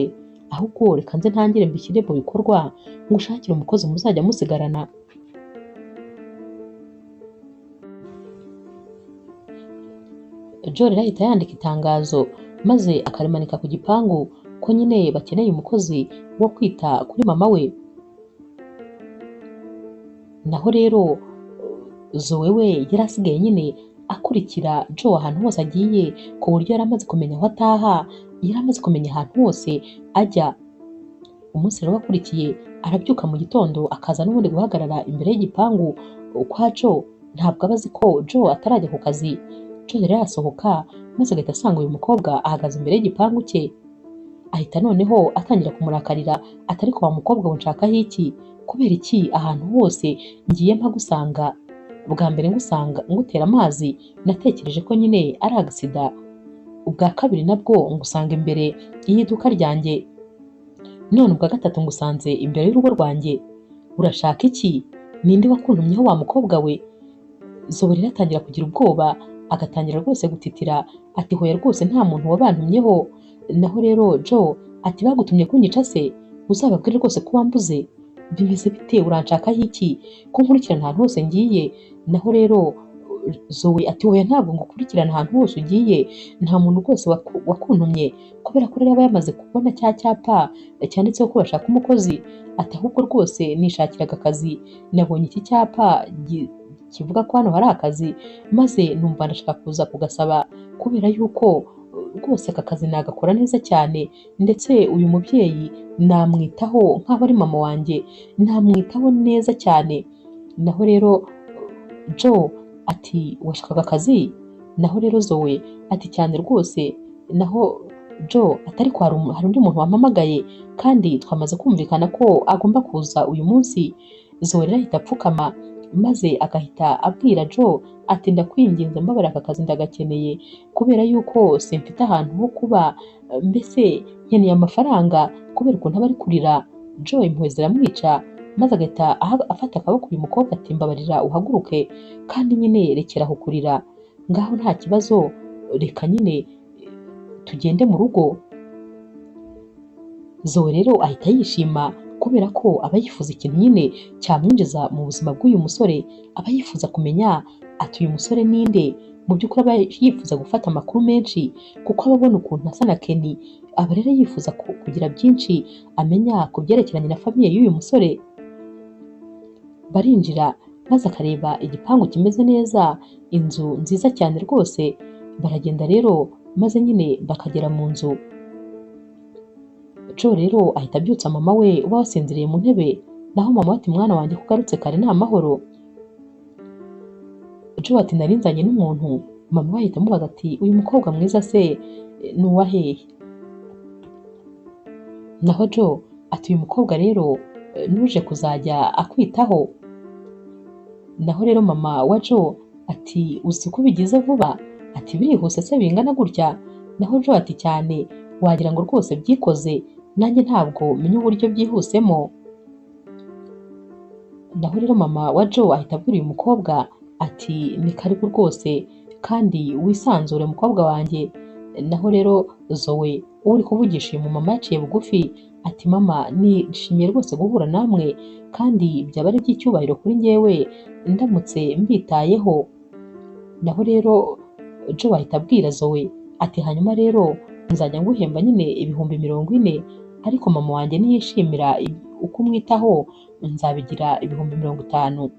ahubwo reka nze ntangire mbishyire mu bikorwa ngushakire umukozi muzajya musigarana. Joe rero ahita yandika itangazo maze akarimanika ku gipangu ko nyine bakeneye umukozi wo kwita kuri mama we. Naho rero Zoe we yari asigaye nyine akurikira Joe ahantu hose agiye, ku buryo yari amaze kumenya aho ataha, yari amaze kumenya ahantu hose ajya. Umunsi rero wakurikiye arabyuka mu gitondo akaza n'ubundi guhagarara imbere y'igipangu kwa Joe, ntabwo aba azi ko Joe atarajya ku kazi. Joe rero arasohoka maze agahita asanga uyu mukobwa ahagaze imbere y'igipangu cye, ahita noneho atangira kumurakarira ati ariko wa mukobwa we nshakaho iki? Kubera iki ahantu hose ngiye mpagusanga? Ubwa mbere ngusanga ngutera amazi natekereje ko nyine ari agasida, ubwa kabiri nabwo ngusanga imbere y'iduka ryanjye, none ubwa gatatu ngusanze imbere y'urugo rwanjye. Urashaka iki? Ninde wakuntumyeho wa mukobwa we? Zoe rero atangira kugira ubwoba, agatangira rwose gutitira ati hoya rwose nta muntu wabantumyeho. Naho rero Joe ati bagutumye kunyica se? Uzababwire rwose ko wambuze. Bimeze bite? Uranshakaho iki ko nkurikirana ahantu hose ngiye? Naho rero Zoe ati hoya ntabwo ngukurikirana ahantu hose ugiye, nta muntu rwose wakuntumye, kubera ko rero aba yamaze kubona cya cyapa cyanditseho ko bashaka umukozi. Ati ahubwo rwose nishakiraga akazi, nabonye iki cyapa kivuga ko hano hari akazi, maze numva ndashaka kuza kugasaba kubera yuko rwose aka kazi nagakora neza cyane, ndetse uyu mubyeyi namwitaho nk'aho ari mama wanjye, namwitaho neza cyane. Naho rero Joe ati washakaga akazi? Naho rero Zoe ati cyane rwose. Naho Joe ati ariko hari undi muntu wampamagaye kandi twamaze kumvikana ko agomba kuza uyu munsi. Zoe rero ahita apfukama maze agahita abwira Joe ati ndakwinginze mbabarira aka kazi ndagakeneye, kubera yuko simfite ahantu ho kuba, mbese nkeneye amafaranga kubera ukuntu aba ari kurira. Joe impuhwe ziramwica maze agahita afata akaboko uyu mukobwa ati mbabarira uhaguruke, kandi nyine rekera aho kurira, ngaho nta kibazo, reka nyine tugende mu rugo. Zoe rero ahita yishima kubera ko aba yifuza ikintu nyine cyamwinjiza mu buzima bw'uyu musore, aba yifuza kumenya ati uyu musore ninde. Mu by'ukuri aba yifuza gufata amakuru menshi kuko aba abona ukuntu asa na Kenny, aba rero yifuza kugira byinshi amenya ku byerekeranye na famiye y'uyu musore. Barinjira maze akareba igipangu kimeze neza, inzu nziza cyane rwose. Baragenda rero maze nyine bakagera mu nzu. Joe rero ahita abyutsa mama we uba wasinziriye mu ntebe, naho mama ati mwana wanjye kugarutse kare ni amahoro. Joe ati nari nzanye n'umuntu. Mama we ahita amubaza ati uyu mukobwa mwiza se ni uwa hehe? Naho Joe ati uyu mukobwa rero nuje kuzajya akwitaho. Naho rero mama wa Joe ati uzi ko bigize vuba? Ati birihuse se bingana gutya? Naho Joe ati cyane, wagira ngo rwose byikoze, nanjye ntabwo menya uburyo byihusemo. Naho rero mama wa Joe ahita abwira uyu mukobwa ati ni karibu rwose kandi wisanzure mukobwa wanjye. Naho rero Zoe uri kuvugisha uyu mama yaciye bugufi ati mama nishimiye rwose guhura namwe, kandi byaba ari iby'icyubahiro kuri njyewe ndamutse mbitayeho. Naho rero Joe ahita abwira Zoe ati hanyuma rero nzajya nguhemba nyine ibihumbi 40, ariko mama wanjye niyishimira uko umwitaho nzabigira ibihumbi 50.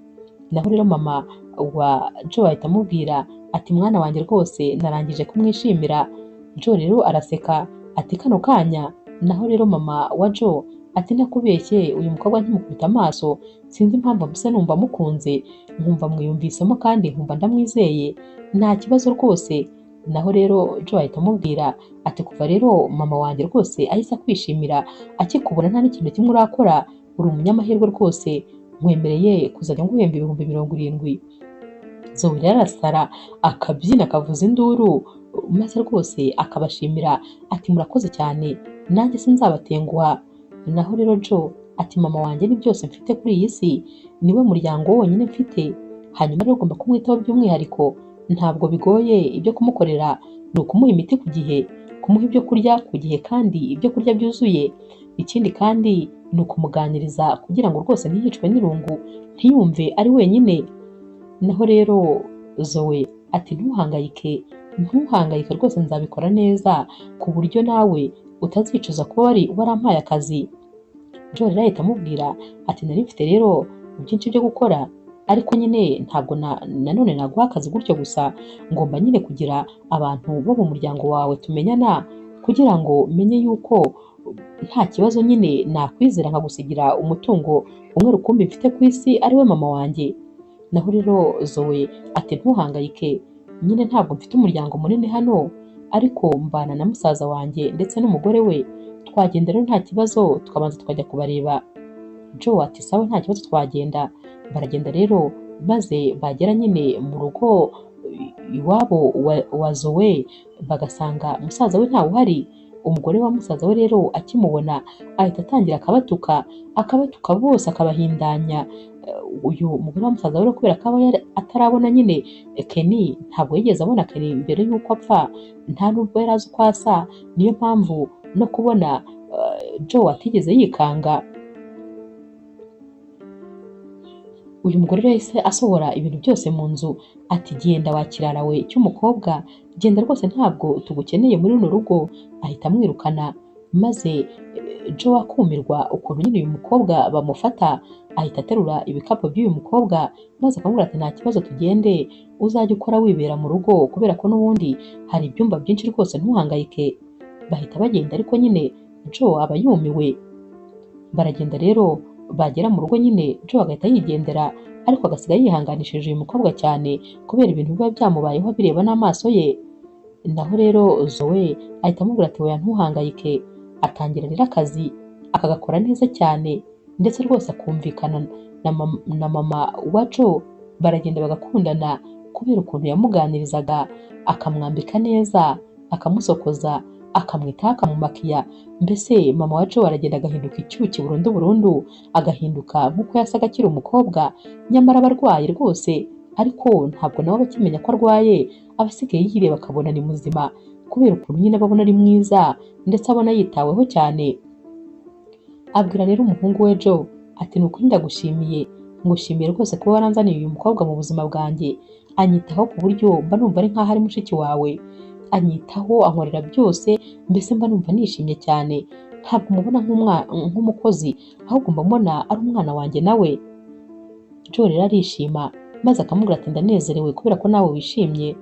Naho rero mama wa Joe ahita amubwira ati mwana wanjye rwose narangije kumwishimira. Joe rero araseka ati kano kanya? Naho rero mama wa Joe ati nakubeshye, uyu mukobwa ntimukubita amaso, sinzi impamvu mbese numva mukunze, nkumva mwiyumvisemo kandi nkumva ndamwizeye, nta kibazo rwose. Naho rero Joe ahita amubwira ati kuva rero mama wanjye rwose ahise akwishimira akikubona nta n'ikintu kimwe urakora, uri umunyamahirwe rwose, nkwemereye kuzajya nguhemba ibihumbi 70. Zoe rero arasara akabyina akavuza induru maze rwose akabashimira ati murakoze cyane, nanjye sinzabatenguha. Naho rero Joe ati mama wanjye ni byose mfite kuri iyi si, niwe muryango wonyine mfite, hanyuma rero ugomba kumwitaho by'umwihariko, ntabwo bigoye, ibyo kumukorera ni ukumuha imiti ku gihe, kumuha ibyo kurya ku gihe kandi ibyo kurya byuzuye, ikindi kandi ni ukumuganiriza kugira ngo rwose ntiyicwe n'irungu, ntiyumve ari wenyine. Naho rero Zoe ati ntuhangayike rwose, nzabikora neza ku buryo nawe utazicuza kuba warampaye akazi. Joe rero ahita amubwira ati nari mfite rero byinshi byo gukora, ariko nyine ntabwo nanone naguha akazi gutyo gusa, ngomba nyine kugira abantu bo mu muryango wawe tumenyana, kugira ngo menye yuko nta kibazo nyine nakwizera nkagusigira umutungo umwe rukumbi mfite ku isi ari we mama wanjye. Naho rero Zoe ati ntuhangayike, nyine ntabwo mfite umuryango munini hano, ariko mbana na musaza wanjye ndetse n'umugore we, twagenda rero nta kibazo tukabanza tukajya kubareba. Joe ati sawa nta kibazo twagenda. Baragenda rero maze bagera nyine mu rugo iwabo wa Zoe bagasanga musaza we ntawe uhari. Umugore wa musaza we rero akimubona ahita atangira akabatuka bose akabahindanya. Uyu mugore wa musaza we kubera ko aba atarabona nyine Kenny, ntabwo yigeze abona Kenny mbere y'uko apfa, nta nubwo yari azi uko asa, niyo mpamvu no kubona Joe atigeze yikanga. Uyu mugore rero yahise asohora ibintu byose mu nzu ati genda wa kirara we cy'umukobwa, genda rwose ntabwo tugukeneye muri runo rugo. Ahita amwirukana, maze Joe akumirwa ukuntu nyine uyu mukobwa bamufata, ahita aterura ibikapu by'uyu mukobwa maze akamubwira ati nta kibazo tugende, uzajya ukora wibera mu rugo kubera ko n'ubundi hari ibyumba byinshi rwose ntuhangayike. Bahita bagenda ariko nyine Joe aba yumiwe. Baragenda rero bagera mu rugo nyine Joe agahita yigendera, ariko agasiga yihanganishije uyu mukobwa cyane kubera ibintu biba byamubayeho bireba n'amaso ye. Naho rero Zoe ahita amubwira ati oya ntuhangayike, atangira rero akazi akagakora neza cyane ndetse rwose akumvikana na mama wa Joe. Baragenda bagakundana kubera ukuntu yamuganirizaga, akamwambika neza, akamusokoza, akamwitaho, akamumakiya. Mbese mama wa Joe aragenda agahinduka icyuki burundu, agahinduka nk'uko yasaga akiri umukobwa, nyamara aba arwaye rwose, ariko ntabwo nawe aba akimenya ko arwaye, aba asigaye yireba akabona ni muzima kubera ukuntu nyine abona ari mwiza ndetse abona yitaweho cyane. Abwira rero umuhungu we Joe ati ni ukuri ndagushimiye, ngushimiye rwose kuba waranzaniye uyu mukobwa mu buzima bwanjye, anyitaho ku buryo mba numva ari nk'aho ari mushiki wawe, anyitaho, ankorera byose, mbese mba numva nishimye cyane, ntabwo mubona nk'umukozi, ahubwo mba mbona ari umwana wanjye nawe. Joe rero arishima maze akamubwira ati ndanezerewe kubera ko nawe wishimye.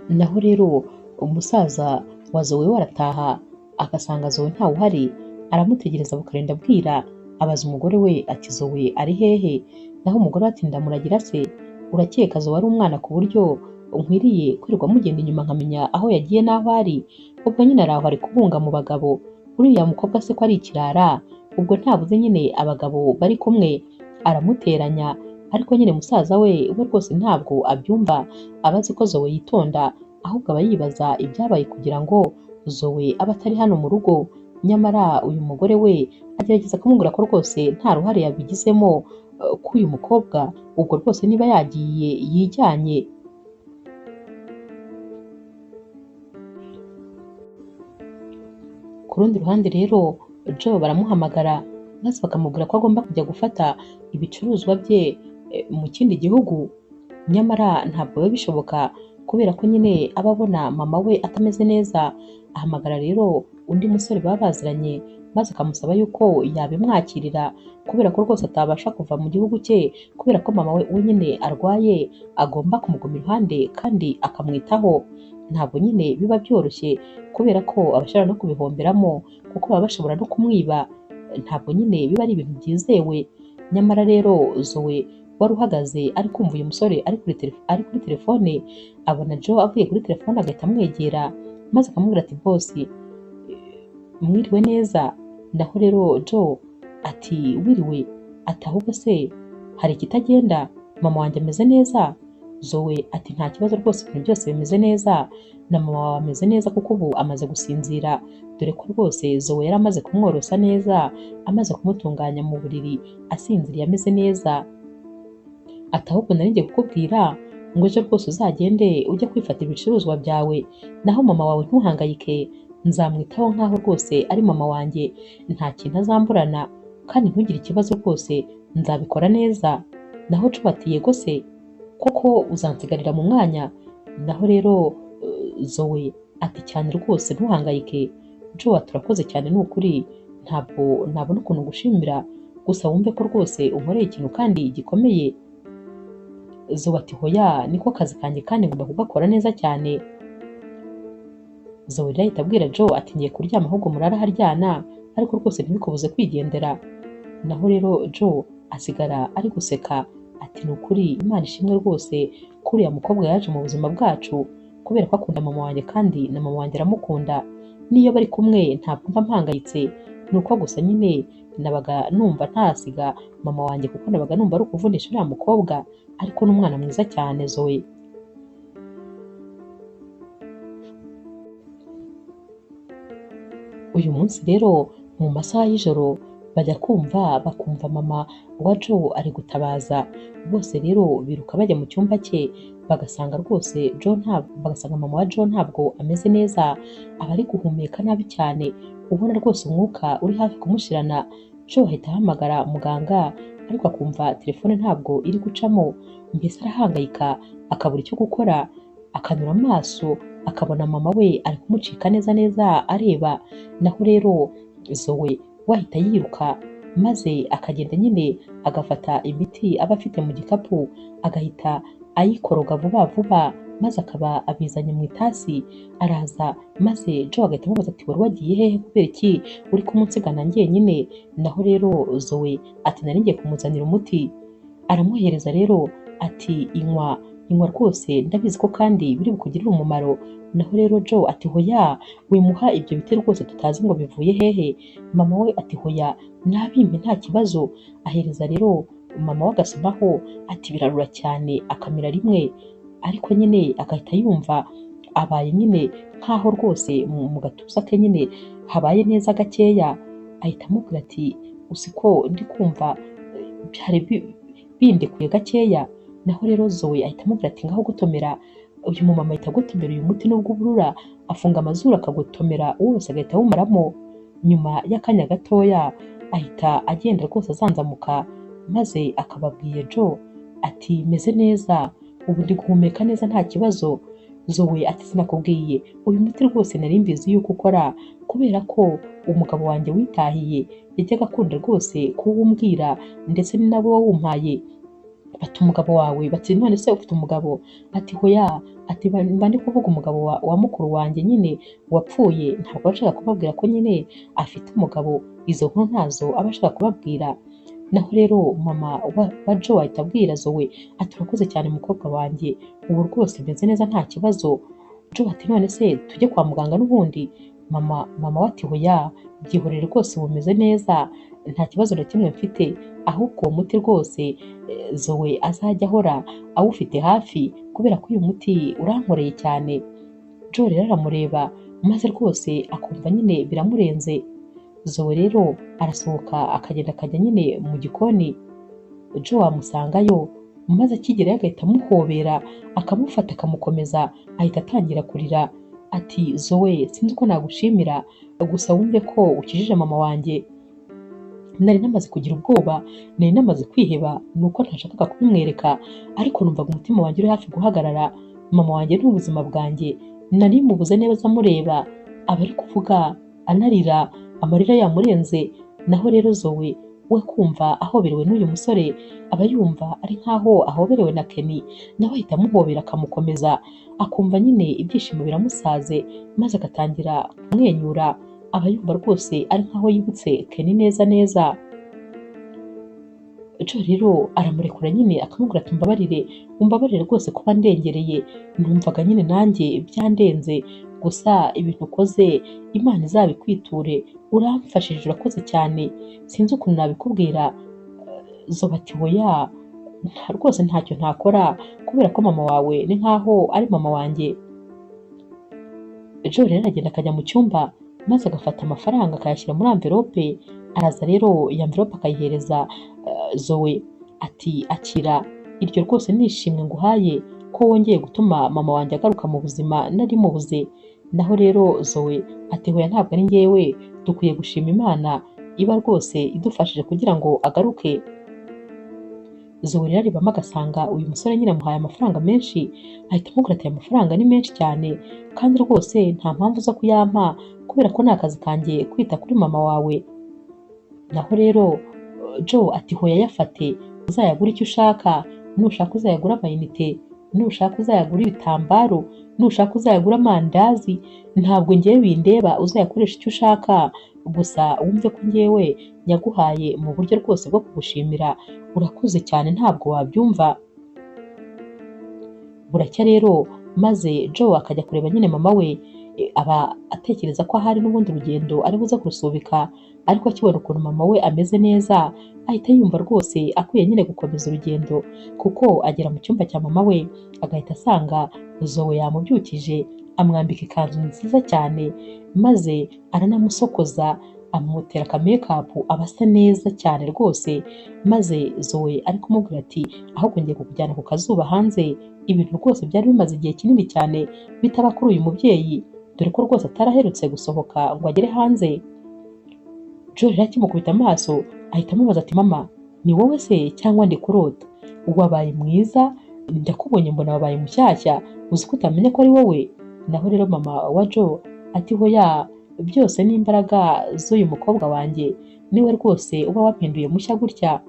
Naho rero umusaza wa Zoe we arataha agasanga Zoe ntawe uhari, aramutegereza bukarinda bwira, abaza umugore we ati Zoe ari hehe? Naho umugore ati ndamuragira se, urakeka Zoe ari umwana ku buryo nkwiriye kwirirwa mugenda inyuma nkamenya aho yagiye n'aho ari? Ubwo nyine araho ari kubunga mu bagabo, uriya mukobwa se ko ari ikirara? Ubwo ntabuze nyine abagabo bari kumwe, aramuteranya. Ariko nyine musaza we rwose ntabwo abyumva, aba azi ko Zoe yitonda, ahubwo aba yibaza ibyabaye kugira ngo Zoe aba atari hano mu rugo. Nyamara uyu mugore we agerageza kumubwira ko rwose nta ruhare yabigizemo k'uyu mukobwa, ubwo rwose niba yagiye yijyanye. Ku rundi ruhande rero Joe baramuhamagara maze bakamubwira ko agomba kujya gufata ibicuruzwa bye mu kindi gihugu, nyamara ntabwo biba bishoboka kubera ko nyine aba abona mama we atameze neza. Ahamagara rero undi musore baba baziranye maze akamusaba yuko yabimwakirira kubera ko rwose atabasha kuva mu gihugu cye kubera ko mama we nyine arwaye, agomba kumuguma iruhande kandi akamwitaho. Ntabwo nyine biba byoroshye kubera ko abashobora no kubihomberamo kuko baba bashobora no kumwiba, ntabwo nyine biba ari ibintu byizewe. Nyamara rero Zoe wari uhagaze ari kumva uyu musore ari kuri telefone, abona Joe avuye kuri telefone agahita amwegera maze akamubwira ati bosi mwiriwe neza. Naho rero Joe ati wiriwe, ati ahubwo se hari ikitagenda? Mama wanjye ameze neza? Zoe ati nta kibazo rwose ibintu byose bimeze neza, na mama wawe ameze neza kuko ubu amaze gusinzira, dore ko rwose Zoe yari amaze kumworosa neza, amaze kumutunganya mu buriri asinziriye ameze neza. Ati ahubwo nari ngiye kukubwira ngo ejo rwose uzagende ujye kwifatira ibicuruzwa byawe, naho mama wawe ntuhangayike, nzamwitaho nk'aho rwose ari mama wanjye, nta kintu azamburana kandi ntugire ikibazo rwose nzabikora neza. Naho Jo ati yego se koko uzansigarira mu mwanya? Naho rero Zoe ati cyane rwose ntuhangayike. Jo ati urakoze cyane ni ukuri, ntabwo nabona ukuntu gushimira, gusa wumve ko rwose unkoreye ikintu kandi gikomeye. Zoe ati hoya niko kazi kanjye kandi ngomba kugakora neza cyane. Zoe rero ahita abwira Jo ati ngiye kuryama ahubwo murara haryana, ariko rwose ntibikubuze kwigendera. Naho rero Jo asigara ari guseka ati ni ukuri Imana ishimwe rwose ko uriya mukobwa yaje mu buzima bwacu, kubera ko akunda mama wanjye kandi na mama wanjye aramukunda, n'iyo bari kumwe ntabwo mba mpangayitse, ni uko gusa nyine nabaga numva ntasiga mama wanjye kuko nabaga numva ari ukuvunisha uriya mukobwa, ariko ni umwana mwiza cyane Zoe. Uyu munsi rero mu masaha y'ijoro bajya kumva bakumva mama wa Jo ari gutabaza, bose rero biruka bajya mu cyumba cye bagasanga rwose bagasanga mama wa Jo ntabwo ameze neza, aba ari guhumeka nabi cyane, ubona rwose umwuka uri hafi kumushirana. Jo ahita ahamagara muganga ariko akumva telefone ntabwo iri gucamo, mbese arahangayika akabura icyo gukora, akanyura amaso akabona mama we ari kumucika neza neza areba. Naho rero Zoe wahita yiruka maze akagenda nyine agafata imiti aba afite mu gikapu agahita ayikoroga vuba vuba, maze akaba abizanye mu itasi, araza maze Jo agahita amubaza ati wari wagiye hehe kubera iki uri kumunsigana njyenyine? Naho rero Zoe ati nari ngiye kumuzanira umuti. Aramuhereza rero ati inywa rwose ndabizi ko kandi biri bukugirire umumaro. Naho rero Jo ati hoya wimuha ibyo biti rwose tutazi ngo bivuye hehe. Mama we ati hoya nabimpe nta kibazo. Ahereza rero mama we agasomaho ati birarura cyane akamira rimwe, ariko nyine agahita yumva abaye nyine nkaho rwose mu gatuza ke nyine habaye neza gakeya. Ahita amubwira ati usiko ndi kumva byari bindekuye gakeya. Naho rero Zoe ahita amubwira ati ngaho gutomera. Uyu mumama ahita agotomera uyu muti nubwo uburura, afunga amazuru akagotomera wose agahita awumaramo. Nyuma y'akanya gatoya ahita agenda rwose azanzamuka, maze akababwiye Jo ati meze neza, ubu ndi guhumeka neza nta kibazo. Zoe ati sinakubwiye uyu muti rwose nari mbizi yuko ukora, kubera ko umugabo wanjye witahiye yajyaga akunda rwose kuwumbwira, ndetse ni nabo wawumpaye. Bati umugabo wawe? Bati none se ufite umugabo? Ati hoya, ati mba ndi kuvuga umugabo wa mukuru wanjye nyine wapfuye, ntabwo ashaka kubabwira ko nyine afite umugabo, izo nkuru ntazo aba ashaka kubabwira. Naho rero mama wa Jo ahita abwira Zoe ati urakoze cyane mukobwa wanjye, ubu rwose meze neza nta kibazo. Jo ati none se tujye kwa muganga n'ubundi? Mama we ati hoya byihorere rwose ubu meze neza nta kibazo na kimwe mfite, ahubwo uwo muti rwose Zoe azajya ahora awufite hafi kubera ko uyu muti urankoreye cyane. Jo rero aramureba maze rwose akumva nyine biramurenze. Zoe rero arasohoka akagenda akajya nyine mu gikoni. Jo amusangayo maze akigerayo agahita amuhobera akamufata akamukomeza, ahita atangira kurira ati Zoe sinzi uko nagushimira, gusa wumve ko ukijije mama wanjye. Nari namaze kugira ubwoba, nari namaze kwiheba, nuko ntashakaga kubimwereka, ariko numvaga umutima wanjye uri hafi guhagarara. Mama wanjye ni ubuzima bwanjye, nari mubuze neza amureba, aba ari kuvuga anarira amarira yamurenze. Naho rero Zoe we kumva ahoberewe n'uyu musore, aba yumva ari nkaho ahoberewe na Kenny, nawe ahita amuhobera akamukomeza, akumva nyine ibyishimo biramusaze, maze agatangira kumwenyura, aba yumva rwose ari nkaho yibutse Kenny neza neza. Jo rero aramurekura nyine akamubwira ati umbabarire rwose kuba ndengereye, numvaga nyine nanjye byandenze, gusa ibintu ukoze Imana izabikwiture, uramfashije urakoze cyane, sinzi ukuntu nabikubwira. Zoe ati hoya rwose ntacyo ntakora kubera ko mama wawe ni nkaho ari mama wanjye. Joe rero aragenda akajya mu cyumba maze agafata amafaranga akayashyira muri amvelope, araza rero iyo amvelope akayihereza Zoe ati akira, iryo rwose ni ishimwe nguhaye ko wongeye gutuma mama wanjye agaruka mu buzima nari mubuze. Naho rero Zoe ati hoya ntabwo ari njyewe, dukwiye gushima Imana iba rwose idufashije kugira ngo agaruke. Zoe rero aribamo agasanga uyu musore nyine amuhaye amafaranga menshi, ahita amubwira ati aya mafaranga ni menshi cyane kandi rwose nta mpamvu zo kuyampa kubera ko ni akazi kanjye kwita kuri mama wawe. Naho rero Joe ati hoya yafate, uzayagura icyo ushaka, nushaka uzayagura amayinite, nushaka uzayagura ibitambaro, nushaka uzayagura amandazi, ntabwo ngewe bindeba, uzayakoresha icyo ushaka, gusa wumve ko ngewe nyaguhaye mu buryo rwose bwo kugushimira, urakuze cyane ntabwo wabyumva. Buracya rero maze Joe akajya kureba nyine mama we, aba atekereza ko ahari n'ubundi rugendo ari buze kurusubika, ariko akibona ukuntu mama we ameze neza ahita yumva rwose akwiye nyine gukomeza urugendo, kuko agera mu cyumba cya mama we agahita asanga Zoe yamubyukije, amwambika ikanzu nziza cyane maze aranamusokoza, amutera akamekapu, aba asa neza cyane rwose. Maze Zoe ari kumubwira ati ahubwo ngiye kukujyana ku kazuba hanze, ibintu rwose byari bimaze igihe kinini cyane bitaba kuri uyu mubyeyi, dore ko rwose ataraherutse gusohoka ngo agere hanze. Joe rero akimukubita amaso ahita amubaza ati mama ni wowe se cyangwa ndi kurota? Wabaye mwiza, ndakubonye mbona wabaye mushyashya, uzi ko utamenya ko ari wowe? Naho rero mama wa Joe ati hoya, byose ni imbaraga z'uyu mukobwa wanjye, niwe rwose uba wampinduye mushya gutya.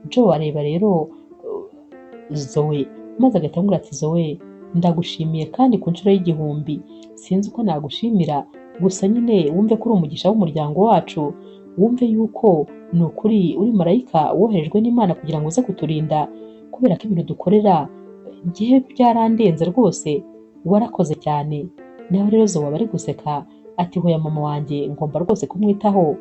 Joe areba rero Zoe maze agahita amubwira ati Zoe ndagushimiye kandi ku nshuro y'igihumbi, sinzi uko nagushimira, gusa nyine wumve ko uri umugisha w'umuryango wacu, wumve yuko ni ukuri uri marayika woherejwe n'Imana kugira ngo uze kuturinda, kubera ko ibintu dukorera ngiye byarandenze rwose, warakoze cyane. Naho rero Zoe aba ari guseka ati hoya mama wanjye ngomba rwose kumwitaho.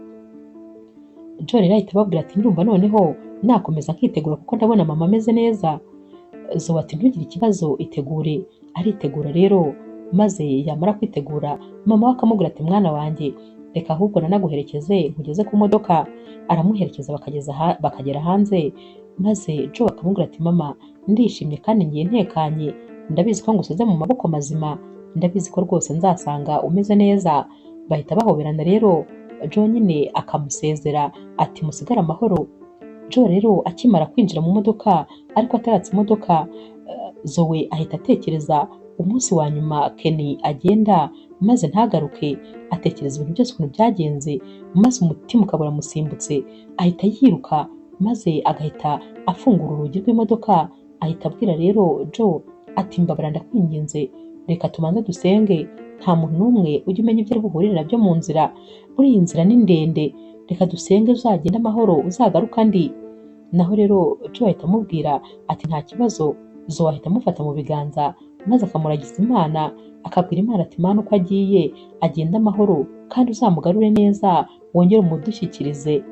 Joe rero ahita ababwira ati ndumva noneho nakomeza nkitegura kuko ndabona mama ameze neza. Zoe ati ntugire ikibazo, itegure. Aritegura rero maze yamara kwitegura mama we akamubwira ati mwana wanjye reka ahubwo nanaguherekeze nkugeze ku modoka. Aramuherekeza bakagera hanze, maze Joe akamubwira ati mama ndishimye kandi ngiye ntekanye, ndabizi ko ngusize mu maboko mazima, ndabizi ko rwose nzasanga umeze neza. Bahita bahoberana rero, Joe nyine akamusezera ati musigare amahoro. Joe rero akimara kwinjira mu modoka ariko ataratse imodoka, Zoe ahita atekereza umunsi wa nyuma Kenny agenda maze ntagaruke, atekereza ibintu byose ukuntu byagenze, maze umutima ukabura musimbutse, ahita yiruka maze agahita afungura urugi rw'imodoka, ahita abwira rero Joe ati mbabara ndakwinginze, reka tubanze dusenge, nta muntu n'umwe ujya umenya ibyo ari buhurire nabyo mu nzira, muri iyi nzira ni ndende, reka dusenge uzagende amahoro uzagaruka andi. Naho rero Joe ahita amubwira ati nta kibazo. Zoe ahita amufata mu biganza maze akamuragiza Imana, akabwira Imana ati Mana uko agiye agenda amahoro kandi uzamugarure neza, wongere umudushyikirize.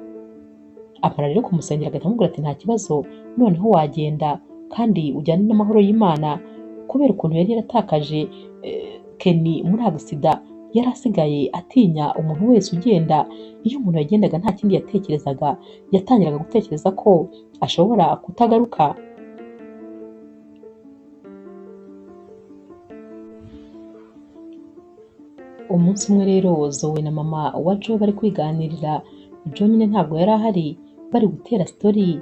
Amara rero kumusengera agahita amubwira ati nta kibazo, noneho wagenda kandi ujyane n'amahoro y'Imana, kubera ukuntu yari yaratakaje Kenny muri agisida, yari asigaye atinya umuntu wese ugenda. Iyo umuntu yagendaga nta kindi yatekerezaga, yatangiraga gutekereza ko ashobora kutagaruka. Umunsi umwe rero Zoe na mama wa Joe bari kwiganirira, Joe nyine ntabwo yari ahari, bari gutera story,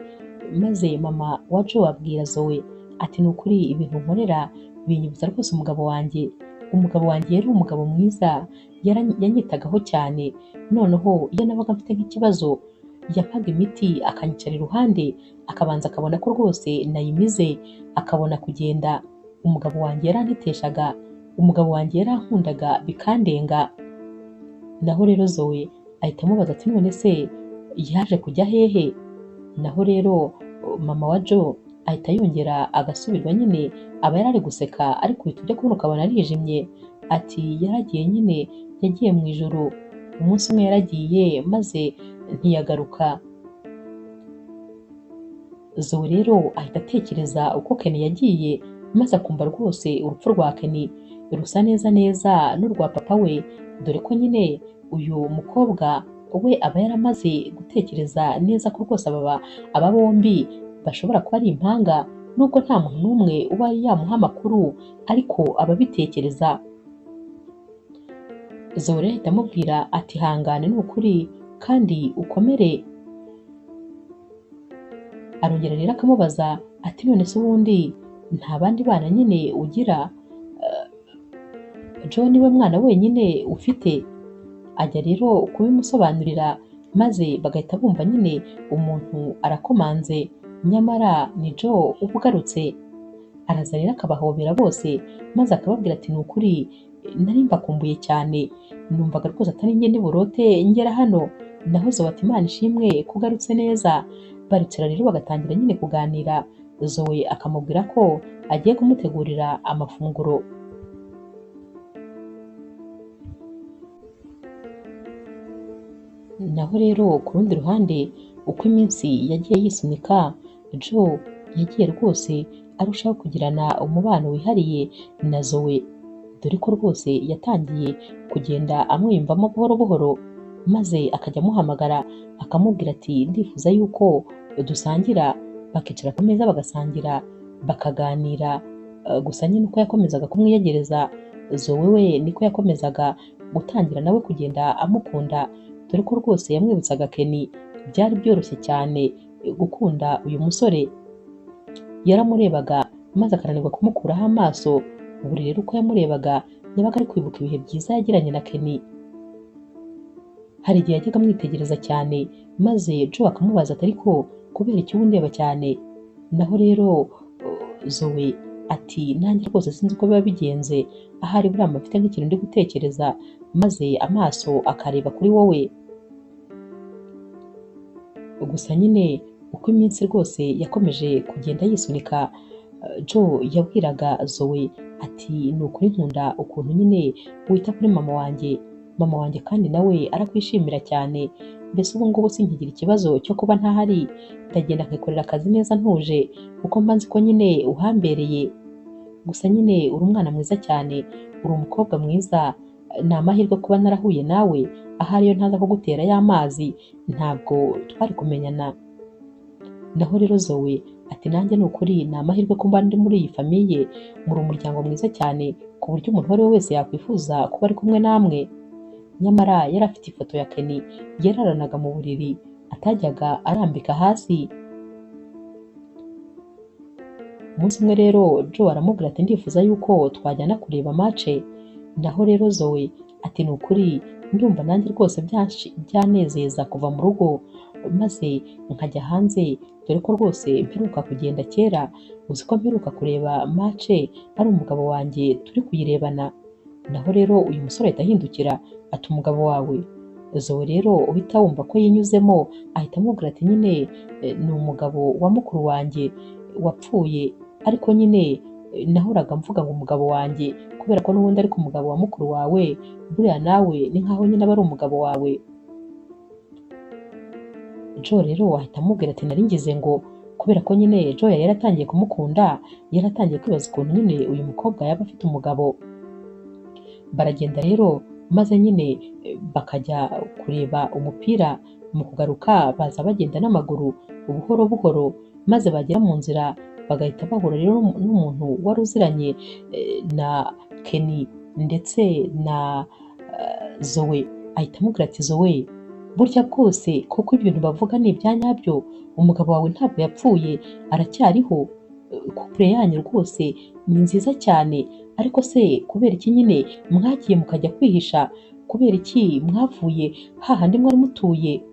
maze mama wa Joe abwira Zoe ati ni ukuri ibintu nkorera binyibutsa rwose umugabo wanjye. Umugabo wanjye yari umugabo mwiza, yanyitagaho cyane, noneho iyo nabaga mfite nk'ikibazo yapaga imiti akanyicara iruhande, akabanza akabona ko rwose nayimize, akabona kugenda. Umugabo wanjye yaranteteshaga, umugabo wanjye yarankundaga bikandenga. Naho rero Zoe ahita amubaza ati none se yaje kujya hehe? Naho rero mama wa Joe ahita yongera agasubirwa nyine, aba yari ari guseka ariko uhita ujya kubona ukabona arijimye, ati yaragiye nyine, yagiye mu ijoro. Umunsi umwe yaragiye maze ntiyagaruka. Zoe rero ahita atekereza uko Ken yagiye, maze akumva rwose urupfu rwa Ken rusa neza neza n'urwa papa we, dore ko nyine uyu mukobwa we aba yaramaze gutekereza neza ko rwose aba bombi bashobora kuba ari impanga, nubwo nta muntu n'umwe uba yamuha amakuru, ariko aba abitekereza. Zoe rero ahita amubwira ati hangane ni ukuri kandi ukomere. Arongera rero akamubaza ati none se ubundi nta bandi bana nyine ugira? Joe niwe mwana wenyine ufite? Ajya rero kubimusobanurira, maze bagahita bumva nyine umuntu arakomanze, nyamara ni Joe uba ugarutse. Araza rero akabahobera bose, maze akababwira ati ni ukuri nari mbakumbuye cyane, numvaga rwose atari njye ndi burote ngera hano. Naho Zoe ati Imana ishimwe ko ugarutse neza. Baricara rero bagatangira nyine kuganira, Zoe akamubwira ko agiye kumutegurira amafunguro. Naho rero ku rundi ruhande, uko iminsi yagiye yisunika, Joe yagiye rwose arushaho kugirana umubano wihariye na Zoe, dore ko rwose yatangiye kugenda amwiyumvamo buhoro buhoro, maze akajya amuhamagara akamubwira ati ndifuza yuko dusangira, bakicara ku meza bagasangira bakaganira. Gusa nyine uko yakomezaga kumwiyegereza, Zoe we niko yakomezaga gutangira nawe kugenda amukunda, dore ko rwose yamwibutsaga Ken. Byari byoroshye cyane gukunda uyu musore. Yaramurebaga maze akananirwa kumukuraho amaso, buri rero uko yamurebaga yabaga ari kwibuka ibihe byiza yagiranye na Ken. Hari igihe yajyaga amwitegereza cyane, maze Joe akamubaza ati ariko kubera iki undeba cyane? Naho rero Zoe ati nanjye rwose sinzi uko biba bigenze, ahari buriya mfite nk'ikintu ndi gutekereza, maze amaso akareba kuri wowe. Gusa nyine uko iminsi rwose yakomeje kugenda yisunika, Joe yabwiraga Zoe ati ni ukuri nkunda ukuntu nyine wita kuri mama wanjye kandi nawe arakwishimira cyane. Mbese ubu ngubu sinkigira ikibazo cyo kuba ntahari, ndagenda nkikorera akazi neza ntuje, kuko mba nzi ko nyine uhambereye. Gusa nyine uri umwana mwiza cyane, uri umukobwa mwiza, ni amahirwe kuba narahuye nawe, ahari iyo ntaza kugutera y'amazi ntabwo twari kumenyana. Naho rero Zoe ati nanjye ni ukuri ni amahirwe kuba ndi muri iyi famiye, muri umuryango mwiza cyane ku buryo umuntu uwo ari we wese yakwifuza kuba ari kumwe namwe. Nyamara yari afite ifoto ya Ken yararanaga mu buriri, atajyaga arambika hasi. Umunsi umwe rero Joe aramubwira ati ndifuza yuko twajyana kureba match. Naho rero Zoe ati ni ukuri ndumva nanjye rwose byanezeza kuva mu rugo maze nkajya hanze, dore ko rwose mperuka kugenda kera, uzi ko mperuka kureba match ari umugabo wanjye turi kuyirebana. Naho rero uyu musore ahita ahindukira ati umugabo wawe? Zoe rero uhita wumva ko yinyuzemo, ahita amubwira ati nyine ni umugabo wa mukuru wanjye wapfuye, ariko nyine nahoraga mvuga ngo umugabo wanjye kubera ko n'ubundi ariko umugabo wa mukuru wawe, buriya nawe ni nkaho nyine aba ari umugabo wawe. Joe rero ahita amubwira ati nari ngize ngo kubera ko nyine Joe yari yaratangiye kumukunda, yaratangiye kwibaza ukuntu nyine uyu mukobwa yaba afite umugabo. Baragenda rero maze nyine bakajya kureba umupira, mu kugaruka baza bagenda n'amaguru buhoro buhoro, maze bagera mu nzira bagahita bahura rero n'umuntu wari uziranye na Ken ndetse na Zoe. Ahita amubwira ati Zoe burya bwose kuko ibintu bavuga ni ibya nyabyo, umugabo wawe ntabwo yapfuye, aracyariho, couple yanyu rwose ni nziza cyane, ariko se kubera iki nyine mwagiye mukajya kwihisha? Kubera iki mwavuye hahandi mwari mutuye?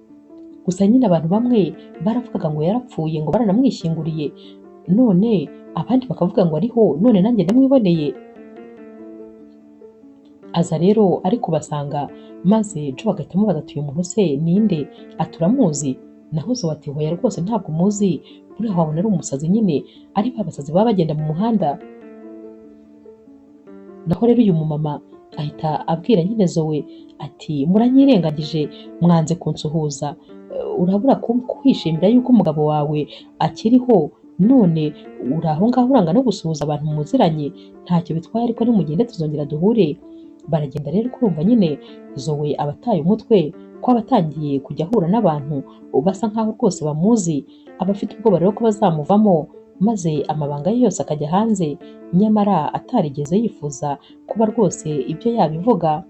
Gusa nyine abantu bamwe baravugaga ngo yarapfuye, ngo baranamwishyinguriye, none abandi bakavuga ngo ariho, none nanjye ndamwiboneye. Aza rero ari kubasanga, maze Joe agahita amubaza ati uyu muntu se ninde? Ati uramuzi? Naho Zoe ati hoya rwose ntabwo muzi, buriya wabona ari umusazi nyine, ari ba basazi baba bagenda mu muhanda. Naho rero uyu mumama ahita abwira nyine Zoe ati muranyirengagije, mwanze kunsuhuza, urabura kwishimira yuko umugabo wawe akiriho, none uri aho ngaho uranga no gusuhuza abantu muziranye, ntacyo bitwaye ariko nimugende tuzongera duhure. Baragenda rero kurumva nyine Zoe aba ataye umutwe, ko aba atangiye kujya ahura n'abantu basa nkaho rwose bamuzi, aba afite ubwoba rero ko bazamuvamo maze amabanga ye yose akajya hanze, nyamara atarigeze yifuza kuba rwose ibyo yabivuga.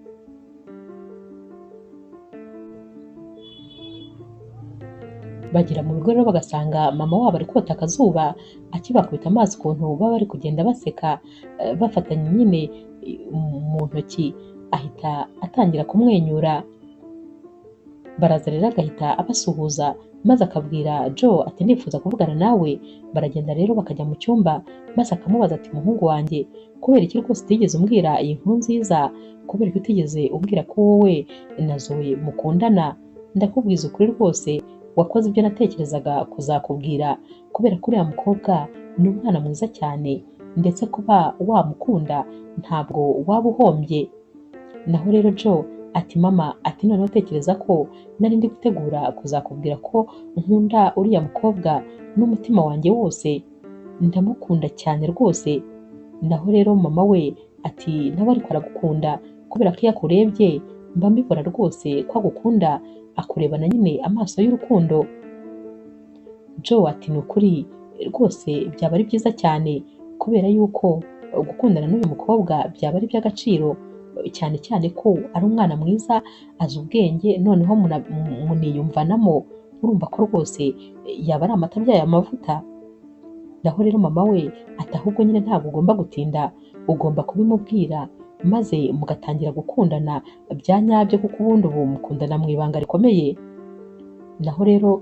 Bagera mu rugo rero bagasanga mama wabo ari kota akazuba, akibakubita amaso ukuntu baba bari kugenda baseka, bafatanye nyine mu ntoki, ahita atangira kumwenyura. Baraza rero agahita abasuhuza maze akabwira Joe ati ndifuza kuvugana nawe. Baragenda rero bakajya mu cyumba maze akamubaza ati muhungu wanjye, kubera iki rwose utigeze umbwira iyi nkuru nziza, kubera ko utigeze umbwira ko wowe na Zoe mukundana? Ndakubwiza ukuri rwose wakoze ibyo natekerezaga kuzakubwira, kubera ko uriya mukobwa ni umwana mwiza cyane, ndetse kuba wamukunda ntabwo waba uhombye. Naho rero Joe ati mama, ati noneho tekereza ko nari ndi gutegura kuzakubwira ko nkunda uriya mukobwa n'umutima wanjye wose, ndamukunda cyane rwose. Naho rero mama we ati nawe ariko aragukunda, kubera ko iyo akurebye mba mbibona rwose ko agukunda, akurebana nyine amaso y'urukundo. Joe ati ni ukuri rwose byaba ari byiza cyane, kubera yuko gukundana n'uyu mukobwa byaba ari iby'agaciro, cyane cyane ko ari umwana mwiza, azi ubwenge, noneho muniyumvanamo, urumva ko rwose yaba ari amata abyaye amavuta. Naho rero mama we ati ahubwo nyine ntabwo ugomba gutinda, ugomba kubimubwira maze mugatangira gukundana bya nyabyo, kuko ubundi ubu mukundana mu ibanga rikomeye. Naho rero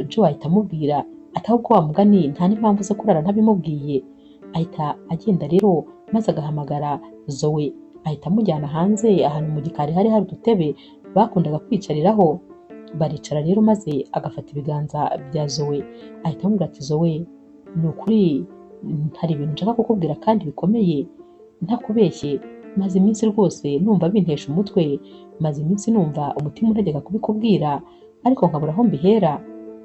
Joe ahita amubwira ati ahubwo wa mugani nta n'impamvu zo kurara ntabimubwiye. Ahita agenda rero maze agahamagara Zoe, ahita amujyana hanze ahantu mu gikari hari udutebe bakundaga kwicariraho. Baricara rero maze agafata ibiganza bya Zoe, ahita amubwira ati Zoe, ni ukuri hari ibintu nshaka kukubwira kandi bikomeye, ntakubeshye maze iminsi rwose numva bintesha umutwe, maze iminsi numva umutima untegeka kubikubwira ariko nkabura aho mbihera.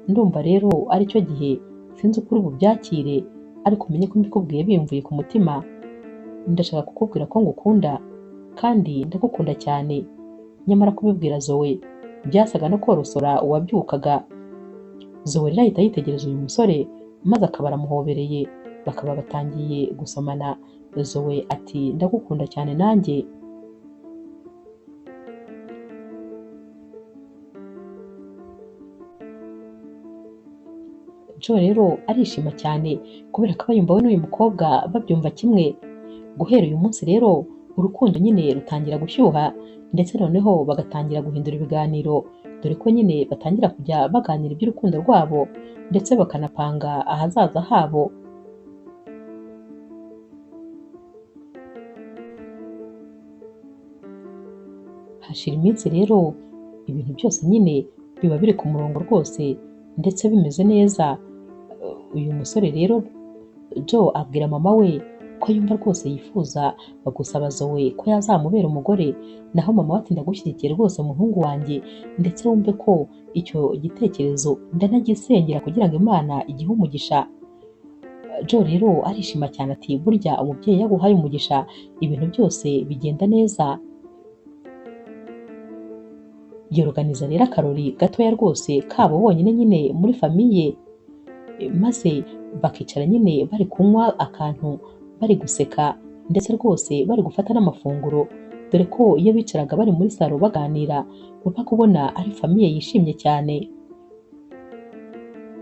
Ndumva rero ari cyo gihe, sinzi ukuri bubyakire, ariko umenye ko mbikubwiye bimvuye ku mutima. Ndashaka kukubwira ko ngukunda kandi ndagukunda cyane. Nyamara kubibwira Zoe byasaga no korosora uwabyukaga. Zoe rero ahita yitegereza uyu musore maze akaba aramuhobereye, bakaba batangiye gusomana. Zoe ati ndagukunda cyane nanjye. Joe rero arishima cyane kubera ko aba yumva we n'uyu mukobwa babyumva kimwe. Guhera uyu munsi rero urukundo nyine rutangira gushyuha, ndetse noneho bagatangira guhindura ibiganiro, dore ko nyine batangira kujya baganira iby'urukundo rwabo ndetse bakanapanga ahazaza habo. Hashira iminsi rero ibintu byose nyine biba biri ku murongo rwose ndetse bimeze neza. Uyu musore rero Joe abwira mama we ko yumva rwose yifuza gusaba Zoe ko yazamubera umugore. Naho mama we ati ndagushyigikiye rwose muhungu wanjye, ndetse wumve ko icyo gitekerezo ndanagisengera kugira ngo Imana igihe umugisha. Joe rero arishima cyane ati burya umubyeyi yaguhaye umugisha ibintu byose bigenda neza. Yoroganiza rero akarori gatoya rwose kabo bonyine nyine muri famiye, maze bakicara nyine bari kunywa akantu, bari guseka, ndetse rwose bari gufata n'amafunguro, dore ko iyo bicaraga bari muri salo baganira uba kubona ari famiye yishimye cyane.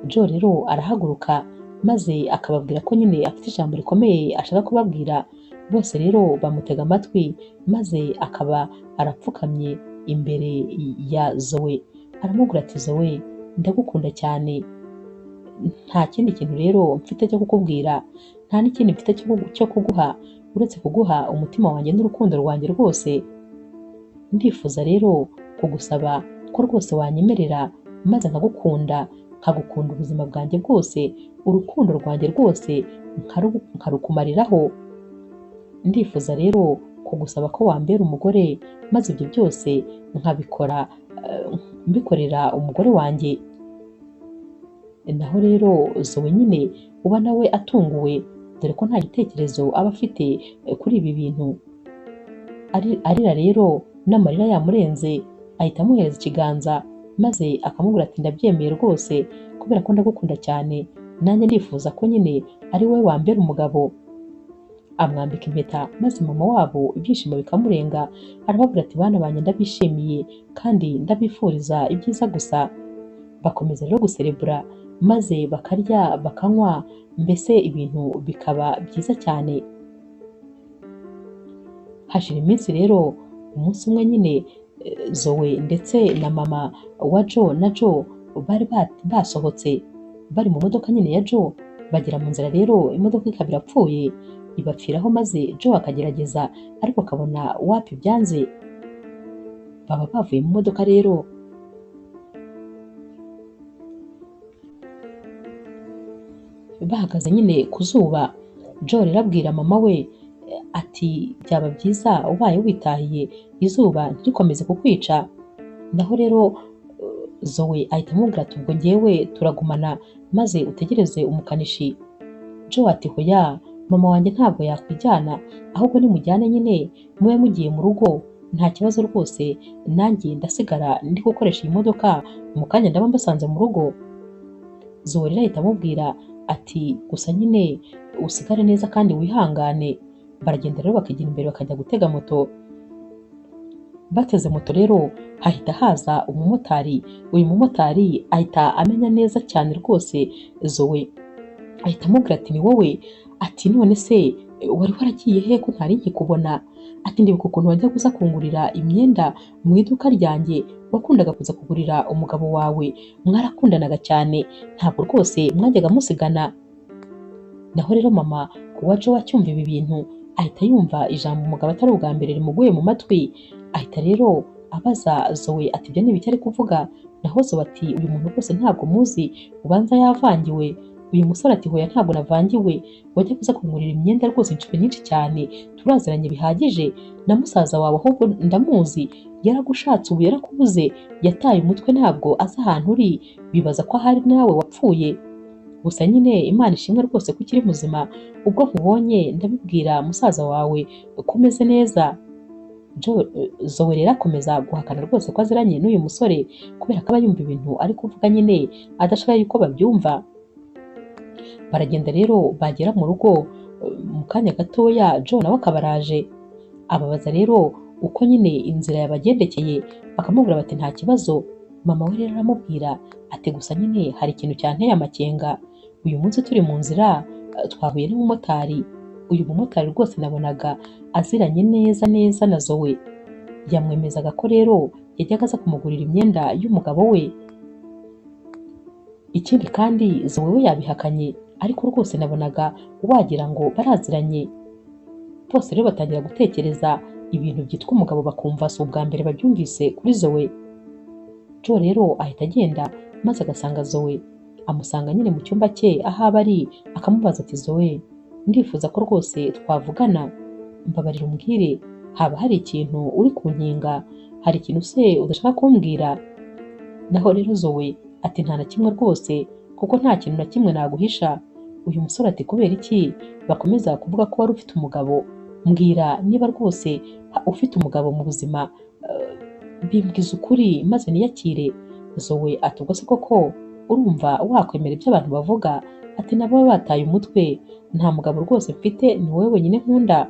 Joe rero arahaguruka maze akababwira ko nyine afite ijambo rikomeye ashaka kubabwira. Bose rero bamutega amatwi maze akaba arapfukamye imbere ya Zoe, aramubwira ati Zoe, ndagukunda cyane, nta kindi kintu rero mfite cyo kukubwira, nta n'ikindi mfite cyo kuguha uretse kuguha umutima wanjye n'urukundo rwanjye rwose. Ndifuza rero kugusaba ko rwose wanyemerera maze nkagukunda ubuzima bwanjye bwose, urukundo rwanjye rwose nkarukumariraho. Ndifuza rero kugusaba ko wambera umugore, maze ibyo byose nkabikora mbikorera umugore wanjye. Naho rero Zoe nyine uba nawe atunguwe, dore ko nta gitekerezo aba afite kuri ibi bintu. Arira rero n'amarira yamurenze, ahita amuhereza ikiganza maze akamubwira ati ndabyemeye rwose kubera ko ndagukunda cyane, nanjye ndifuza ko nyine ari wowe wambera umugabo. Amwambika impeta maze mama wabo ibyishimo bikamurenga, arababwira ati bana banjye ndabishimiye kandi ndabifuriza ibyiza gusa. Bakomeza rero guserebura maze bakarya bakanywa, mbese ibintu bikaba byiza cyane. Hashira iminsi rero, umunsi umwe nyine Zoe ndetse na mama wa Joe na Joe bari basohotse bari mu modoka nyine ya Joe, bagera mu nzira rero imodoka ikaba irapfuye ibapfiraho, maze Joe akagerageza ariko akabona wapi byanze. Baba bavuye mu modoka rero bahagaze nyine ku zuba. Joe rero abwira mama we ati byaba byiza ubaye witahiye izuba ntirikomeze kukwica. Naho rero Zoe ahita amubwira ati ubwo njyewe turagumana maze utegereze umukanishi. Joe ati hoya mama wanjye ntabwo yakwijyana, ahubwo nimujyane nyine mube mugiye mu rugo nta kibazo rwose, nanjye ndasigara ndi gukoresha iyi modoka, mu kanya ndaba mbasanze mu rugo. Zoe rero ahita amubwira ati gusa nyine usigare neza kandi wihangane. Baragenda rero bakigera imbere bakajya gutega moto. Bateze moto rero hahita haza umumotari. Uyu mumotari ahita amenya neza cyane rwose Zoe, ahita amubwira ati ni wowe? Ati none se wari waragiye he ko ntari nkikubona? Ati ndibuka ukuntu wajya kuza kungurira imyenda mu iduka ryanjye, wakundaga kuza kugurira umugabo wawe, mwarakundanaga cyane, ntabwo rwose mwajyaga musigana. Naho rero mama wa Joe acyumva ibi bintu ahita yumva ijambo umugabo atari ubwa mbere rimuguye mu matwi, ahita rero abaza Zoe ati ibyo ni ibiki ari kuvuga? Naho Zoe ati uyu muntu rwose ntabwo muzi, ubanza yavangiwe. Uyu musore ati hoya ntabwo navangiwe, wajya kuza kungurira imyenda rwose inshuro nyinshi cyane, turaziranye bihagije, na musaza wawe ahubwo ndamuzi, yaragushatse ubu yarakubuze, yataye umutwe ntabwo azi ahantu uri, bibaza ko ahari nawe wapfuye. Gusa nyine Imana ishimwe rwose ko ukiri muzima, ubwo nkubonye ndabibwira musaza wawe ko umeze neza. Zoe rero akomeza guhakana rwose ko aziranye n'uyu musore kubera ko aba yumva ibintu ari kuvuga nyine adashaka yuko babyumva. Baragenda rero bagera mu rugo, mu kanya gatoya Joe nawe akaba araje. Ababaza rero uko nyine inzira yabagendekeye, bakamubwira bati nta kibazo. Mama we rero aramubwira ati gusa nyine hari ikintu cyanteye amakenga. Uyu munsi turi mu nzira twahuye n'umumotari. Uyu mumotari rwose nabonaga aziranye neza neza na Zoe. Yamwemezaga ko rero yajyaga aza kumugurira imyenda y'umugabo we. Ikindi kandi Zoe we yabihakanye, ariko rwose nabonaga wagira ngo baraziranye. Bose rero batangira gutekereza ibintu byitwa umugabo, bakumva si ubwa mbere babyumvise kuri Zoe. Joe rero ahita agenda maze agasanga Zoe, amusanga nyine mu cyumba cye aho aba ari, akamubaza ati Zoe, ndifuza ko rwose twavugana, mbabarira umbwire, haba hari ikintu uri kunkinga? Hari ikintu se udashaka kumbwira? Naho rero Zoe ati nta na kimwe rwose, kuko nta kintu na kimwe naguhisha. Uyu musore ati kubera iki bakomeza kuvuga ko wari ufite umugabo? Mbwira niba rwose ufite umugabo mu buzima, bimbwiza ukuri maze niyakire. Zoe ati ubwo se koko urumva wakwemera ibyo abantu bavuga? Ati nabo bataye umutwe, nta mugabo rwose mfite, ni wowe wenyine nkunda.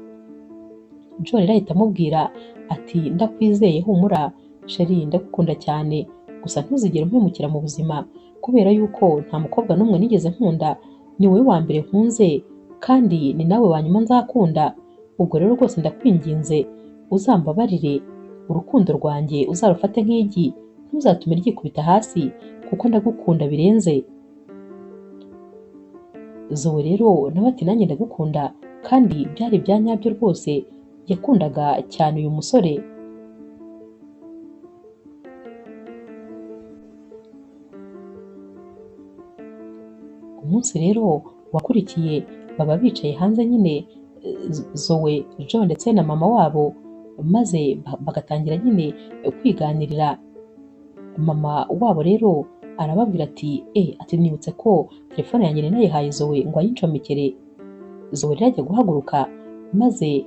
Joe rero ahita amubwira ati ndakwizeye humura sheri, ndagukunda cyane, gusa ntuzigere umpemukira mu buzima, kubera yuko nta mukobwa n'umwe nigeze nkunda, ni wowe wa mbere nkunze kandi ni nawe wa nyuma nzakunda. Ubwo rero rwose ndakwinginze uzambabarire, urukundo rwanjye uzarufate nk'igi, ntuzatume ryikubita hasi, kuko ndagukunda birenze. Zoe rero nawe ati nanjye ndagukunda, kandi byari ibya nyabyo rwose, yakundaga cyane uyu musore. Umunsi rero wakurikiye baba bicaye hanze nyine, Zoe, Joe ndetse na mama wabo, maze bagatangira nyine kwiganirira. Mama wabo rero arababwira ati ati nibutse ko telefone yanjye nari nayihaye Zoe ngo ayincomekere. Zoe rero ajya guhaguruka, maze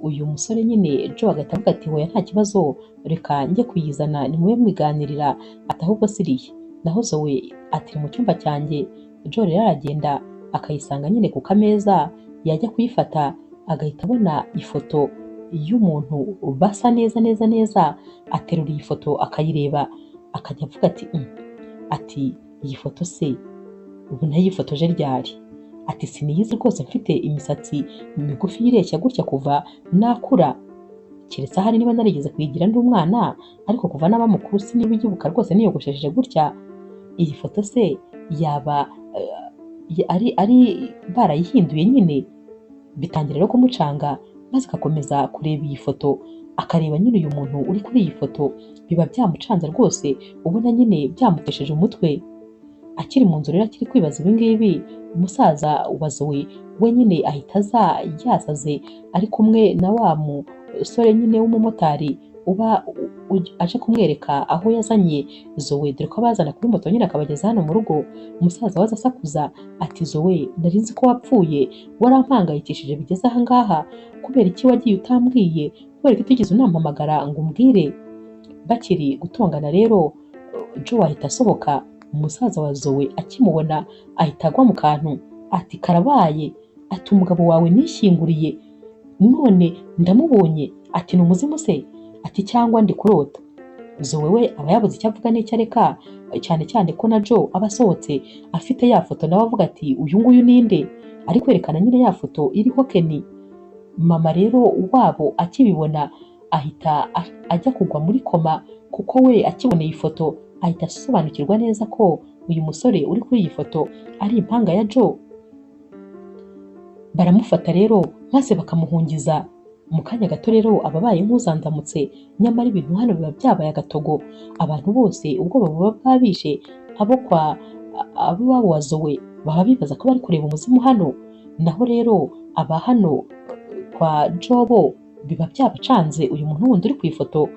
uyu musore nyine Joe agahita avuga ati hoya nta kibazo, reka njye kuyizana nimube mwiganirira, ati ahubwo siriye. Naho Zoe ati iri mu cyumba cyanjye. Joe rero aragenda akayisanga nyine ku kameza, yajya kuyifata agahita abona ifoto y'umuntu basa neza neza neza, aterura iyi foto akayireba, akajya avuga ati ati iyi foto se ubu nayifotoje ryari? Ati siniyizi rwose, mfite imisatsi migufi yireshya gutya kuva nakura, keretse ahari niba narigeze kuyigira ndi umwana, ariko kuva naba mukuru sinibigibuka rwose niyogoshesheje gutya. Iyi foto se yaba ari barayihinduye nyine? Bitangira rero kumucanga, maze agakomeza kureba iyi foto, akareba nyine uyu muntu uri kuri iyi foto, biba byamucanze rwose, ubona nyine byamutesheje umutwe. Akiri mu nzu rero akiri kwibaza ibi ngibi, umusaza wa Zoe we nyine ahita aza yasaze, ari kumwe na wa musore nyine w'umumotari uba aje kumwereka aho yazanye Zoe, dore ko abazana kuri moto nyine akabageza hano mu rugo. Umusaza waza asakuza ati Zoe, nari nzi ko wapfuye, warampangayikishije bigeze aha ngaha, kubera iki wagiye utambwiye, kubera ko utigeze unampamagara ngo umbwire? Bakiri gutongana rero Joe ahita asohoka. Umusaza wa Zoe akimubona ahita agwa mu kantu, ati karabaye, ati umugabo wawe nishyinguriye none ndamubonye, ati ni umuzimu se, ati cyangwa ndi kurota? Zoe we aba yabuze icyo avuga n'icyo areka, cyane cyane ko na Joe aba asohotse afite ya foto, nawe avuga ati uyu nguyu ninde, ari kwerekana nyine ya foto iriho Kenny. Mama rero wabo akibibona ahita ajya kugwa muri koma, kuko we akiboneye ifoto ahita asobanukirwa neza ko uyu musore uri kuri iyi foto ari impanga ya Joe. Baramufata rero maze bakamuhungiza. Mu kanya gato rero ababaye nk'uzandamutse, nyamara ibintu hano biba byabaye agatogo. Abantu bose ubwoba buba bwabishe, abo wa Zoe baba bibaza ko bari kureba umuzimu hano, naho rero aba hano kwa Joe bo biba byabacanze uyu muntu wundi uri ku ifoto.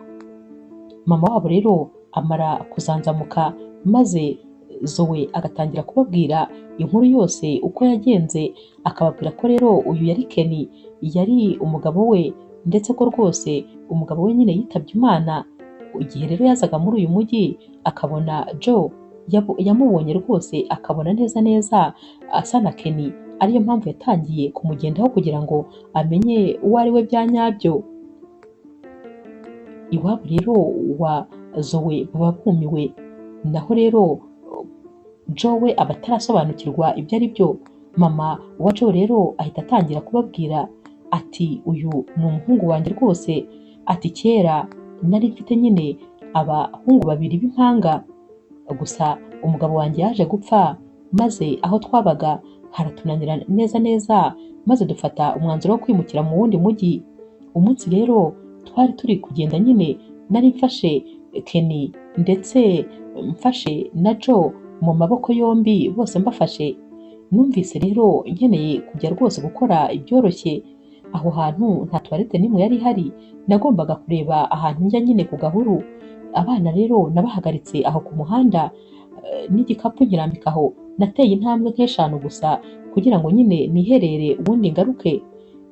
Mama wabo rero amara kuzanzamuka, maze Zoe agatangira kubabwira inkuru yose uko yagenze, akababwira ko rero uyu yari Kenny, yari umugabo we, ndetse ko rwose umugabo we nyine yitabye Imana. Igihe rero yazaga muri uyu mujyi akabona Joe, yamubonye rwose akabona neza neza asa na Kenny, ariyo mpamvu yatangiye kumugendaho kugira ngo amenye uwo ari we bya nyabyo. Iwabo rero wa Zoe baba bumiwe, naho rero Joe we aba atarasobanukirwa ibyo ari byo. Mama wa Joe rero ahita atangira kubabwira ati uyu ni umuhungu wanjye rwose, ati kera nari mfite nyine abahungu babiri b'impanga, gusa umugabo wanjye yaje gupfa, maze aho twabaga haratunanira neza neza, maze dufata umwanzuro wo kwimukira mu wundi mujyi. Umunsi rero twari turi kugenda nyine, nari mfashe Kenny ndetse mfashe na Joe mu maboko yombi, bose mbafashe. Numvise rero nkeneye kujya rwose gukora ibyoroshye. Aho hantu nta toilette n'imwe yari ihari, nagombaga kureba ahantu njya nyine ku gahuru. Abana rero nabahagaritse aho ku muhanda, n'igikapu nkirambikaho. Nateye intambwe nk'eshanu gusa kugira ngo nyine niherere ubundi ngaruke.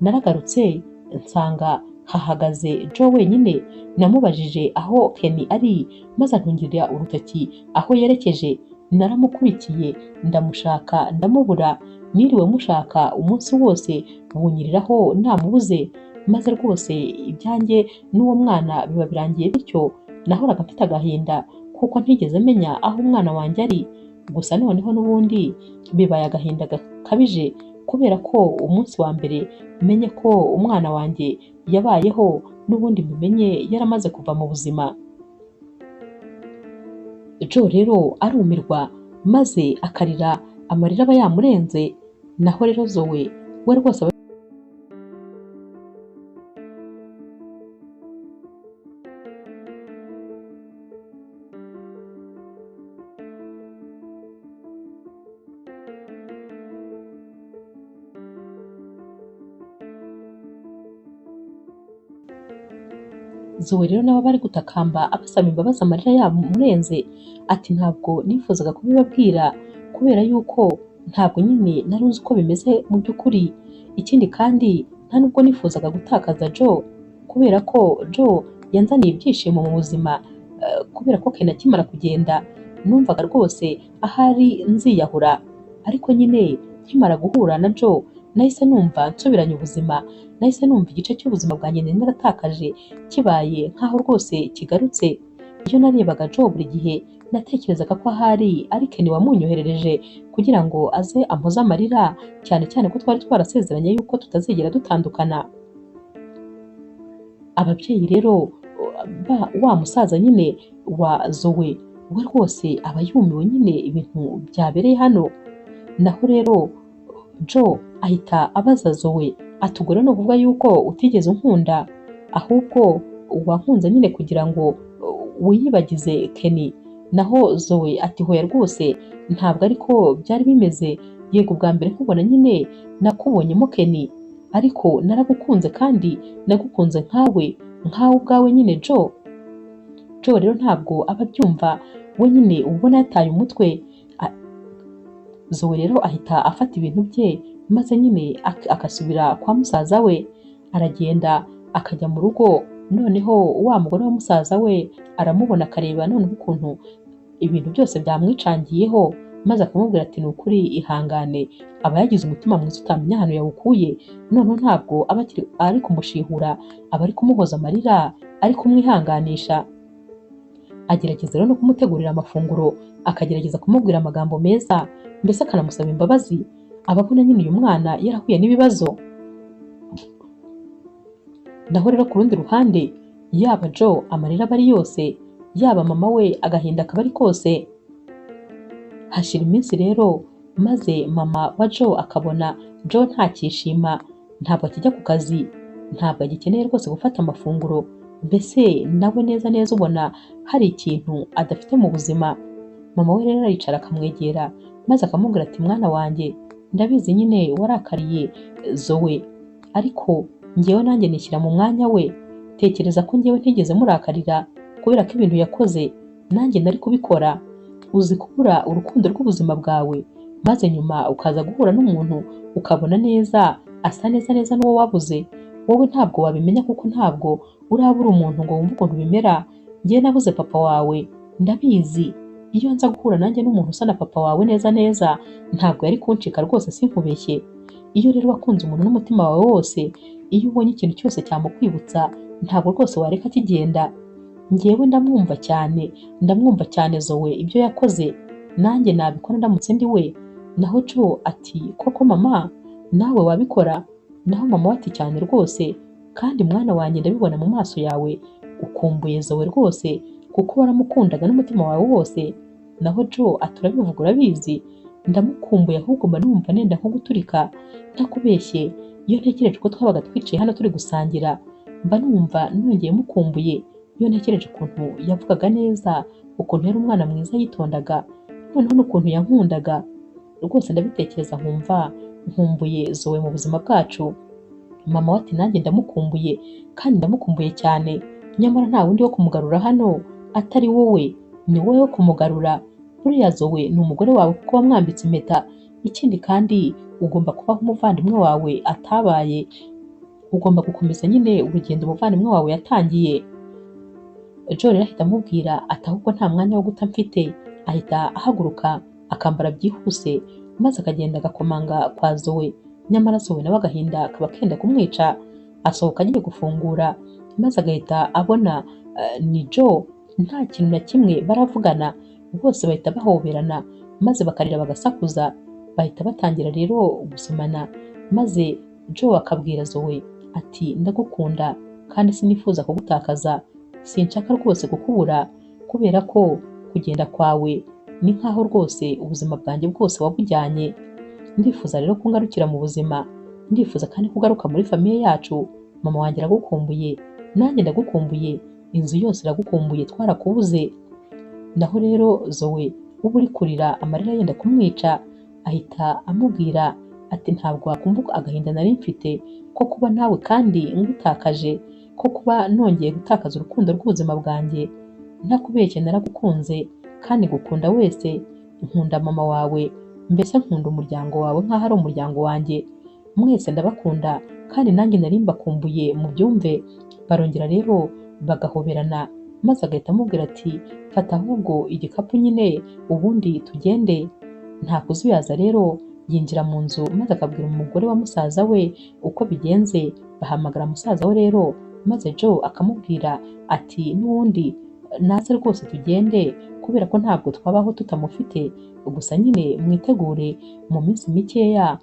Naragarutse nsanga hahagaze Joe wenyine. Namubajije aho Kenny ari, maze antungirira urutoki aho yerekeje. Naramukurikiye ndamushaka ndamubura, niriwe mushaka umunsi wose bunyiriraho namubuze, maze rwose ibyanjye n'uwo mwana biba birangiye bityo. Nahoraga mfite agahinda kuko ntigeze menya aho umwana wanjye ari, gusa noneho n'ubundi bibaye agahinda gakabije, kubera ko umunsi wa mbere menye ko umwana wanjye yabayeho, n'ubundi mbimenye yaramaze kuva mu buzima. Joe rero arumirwa maze akarira, amarira aba yamurenze. Naho rero Zoe we rwose Zoe rero nawe bari gutakamba abasaba imbabazi amarira yabo murenze, ati ntabwo nifuzaga kubibabwira kubera yuko ntabwo nyine nari uzi uko bimeze mu by'ukuri, ikindi kandi nta nubwo nifuzaga gutakaza Joe kubera ko Joe yanzaniye ibyishimo mu buzima, kubera ko Ken akimara kugenda numvaga rwose ahari nziyahura, ariko nyine nkimara guhura na Joe nahise numva nsubiranye ubuzima, nahise numva igice cy'ubuzima bwanjye nari naratakaje kibaye nkaho rwose kigarutse. Iyo narebaga Joe buri gihe natekerezaga ko ahari ari Ken wamunyoherereje kugira ngo aze ampoze amarira, cyane cyane ko twari twarasezeranye yuko tutazigera dutandukana. Ababyeyi rero wa musaza nyine wa Zoe we rwose aba yumiwe nyine ibintu byabereye hano. Naho rero Joe ahita abaza Zoe ati ubwo rero ni ukuvuga yuko utigeze unkunda ahubwo wankunze nyine kugira ngo wiyibagize Ken? Naho Zoe ati hoya rwose ntabwo ariko byari bimeze, yego bwa mbere nkubona nyine nakubonyemo Ken, ariko naragukunze kandi nagukunze nkawe ubwawe nyine Joe. Joe rero ntabwo aba abyumva, we nyine ubona yataye umutwe. Zoe rero ahita afata ibintu bye maze nyine agasubira kwa musaza we, aragenda akajya mu rugo. Noneho wa mugore wa musaza we aramubona akareba noneho ukuntu ibintu byose byamwicangiyeho, maze akamubwira ati ni ukuri ihangane, aba yagize umutima mwiza utamenya ahantu yawukuye, noneho ntabwo aba ari kumushihura, aba ari kumuhoza amarira, ari kumwihanganisha. Agerageza rero no kumutegurira amafunguro, akagerageza kumubwira amagambo meza, mbese akanamusaba imbabazi. Ababona nyine uyu mwana yarahuye n'ibibazo. Naho rero ku rundi ruhande, yaba Joe amarira aba ari yose, yaba mama we agahinda akaba ari kose. Hashira iminsi rero maze mama wa Joe akabona Joe ntakishima, ntabwo akijya ku kazi, ntabwo agikeneye rwose gufata amafunguro, mbese nawe neza neza ubona hari ikintu adafite mu buzima. Mama we rero aricara akamwegera maze akamubwira ati mwana wanjye, ndabizi nyine warakariye Zoe, ariko ngewe nanjye nishyira mu mwanya we. Tekereza ko ngewe ntigeze murakarira kubera ko ibintu yakoze nanjye nari kubikora. Uzi kubura urukundo rw'ubuzima bwawe, maze nyuma ukaza guhura n'umuntu ukabona neza asa neza n'uwo wabuze. Wowe ntabwo wabimenya kuko ntabwo urabura umuntu ngo wumve ukuntu bimera. Ngewe nabuze papa wawe, ndabizi. Iyo nza guhura nanjye n'umuntu usa na papa wawe neza ntabwo yari kuncika rwose, sinkubeshye. Iyo rero wakunze umuntu n'umutima wawe wose, iyo ubonye ikintu cyose cyamukwibutsa ntabwo rwose wareka kigenda. Ngewe ndamwumva cyane Zoe ibyo yakoze, nanjye nabikora ndamutse ndi we. Naho Joe ati koko mama nawe wabikora? Naho mama ati cyane rwose, kandi mwana wanjye ndabibona mu maso yawe ukumbuye Zoe rwose kuko waramukundaga n'umutima wawe wose. Naho Joe ati urabivuga urabizi, ndamukumbuye ahubwo mba numva nenda nko guturika, ntakubeshye. Iyo ntekereje ko twabaga twicaye hano turi gusangira, mba numva nongeye mukumbuye. Iyo ntekereje ukuntu yavugaga neza, ukuntu yari umwana mwiza yitondaga, noneho n'ukuntu yankundaga, rwose ndabitekereza nkumbuye Zoe mu buzima bwacu. Mama we ati nanjye ndamukumbuye, kandi ndamukumbuye cyane, nyamara nta wundi wo kumugarura hano atari wowe, ni wowe wo kumugarura. Buriya Zoe ni umugore wawe kuko wamwambitse impeta, ikindi kandi ugomba kubaho umuvandimwe wawe atabaye, ugomba gukomeza nyine urugendo umuvandimwe wawe yatangiye. Joe rero ahita amubwira ati ahubwo nta mwanya wo guta mfite. Ahita ahaguruka akambara byihuse maze akagenda agakomanga kwa Zoe, nyamara Zoe nawe agahinda kaba kenda kumwica. Asohoka agiye gufungura maze agahita abona ni Joe, nta kintu na kimwe baravugana, bose bahita bahoberana maze bakarira bagasakuza. Bahita batangira rero gusomana, maze Joe akabwira Zoe ati ndagukunda kandi sinifuza kugutakaza, sinshaka rwose kukubura kubera ko kugenda kwawe ni nkaho rwose ubuzima bwanjye bwose wabujyanye. Ndifuza rero kungarukira mu buzima, ndifuza kandi kugaruka muri famiye yacu. Mama wanjye aragukumbuye, nanjye ndagukumbuye, inzu yose iragukumbuye, twarakubuze. Naho rero Zoe uba uri kurira amarira yenda kumwica, ahita amubwira ati ntabwo wakumva agahinda nari mfite ko kuba nawe kandi ngutakaje. ko kuba nongeye gutakaza urukundo rw'ubuzima bwanjye. Ntakubeshye naragukunze kandi ngukunda wese, nkunda mama wawe, mbese nkunda umuryango wawe nk'aho ari umuryango wanjye. Mwese ndabakunda kandi nanjye nari mbakumbuye mubyumve. Barongera rero bagahoberana, maze agahita amubwira ati fata ahubwo igikapu nyine ubundi tugende. Nta kuzuyaza rero yinjira mu nzu maze akabwira umugore wa musaza we uko bigenze. Bahamagara musaza we rero, maze Joe akamubwira ati n'ubundi naze rwose tugende kubera ko ntabwo twabaho tutamufite, gusa nyine mwitegure mu minsi mikeya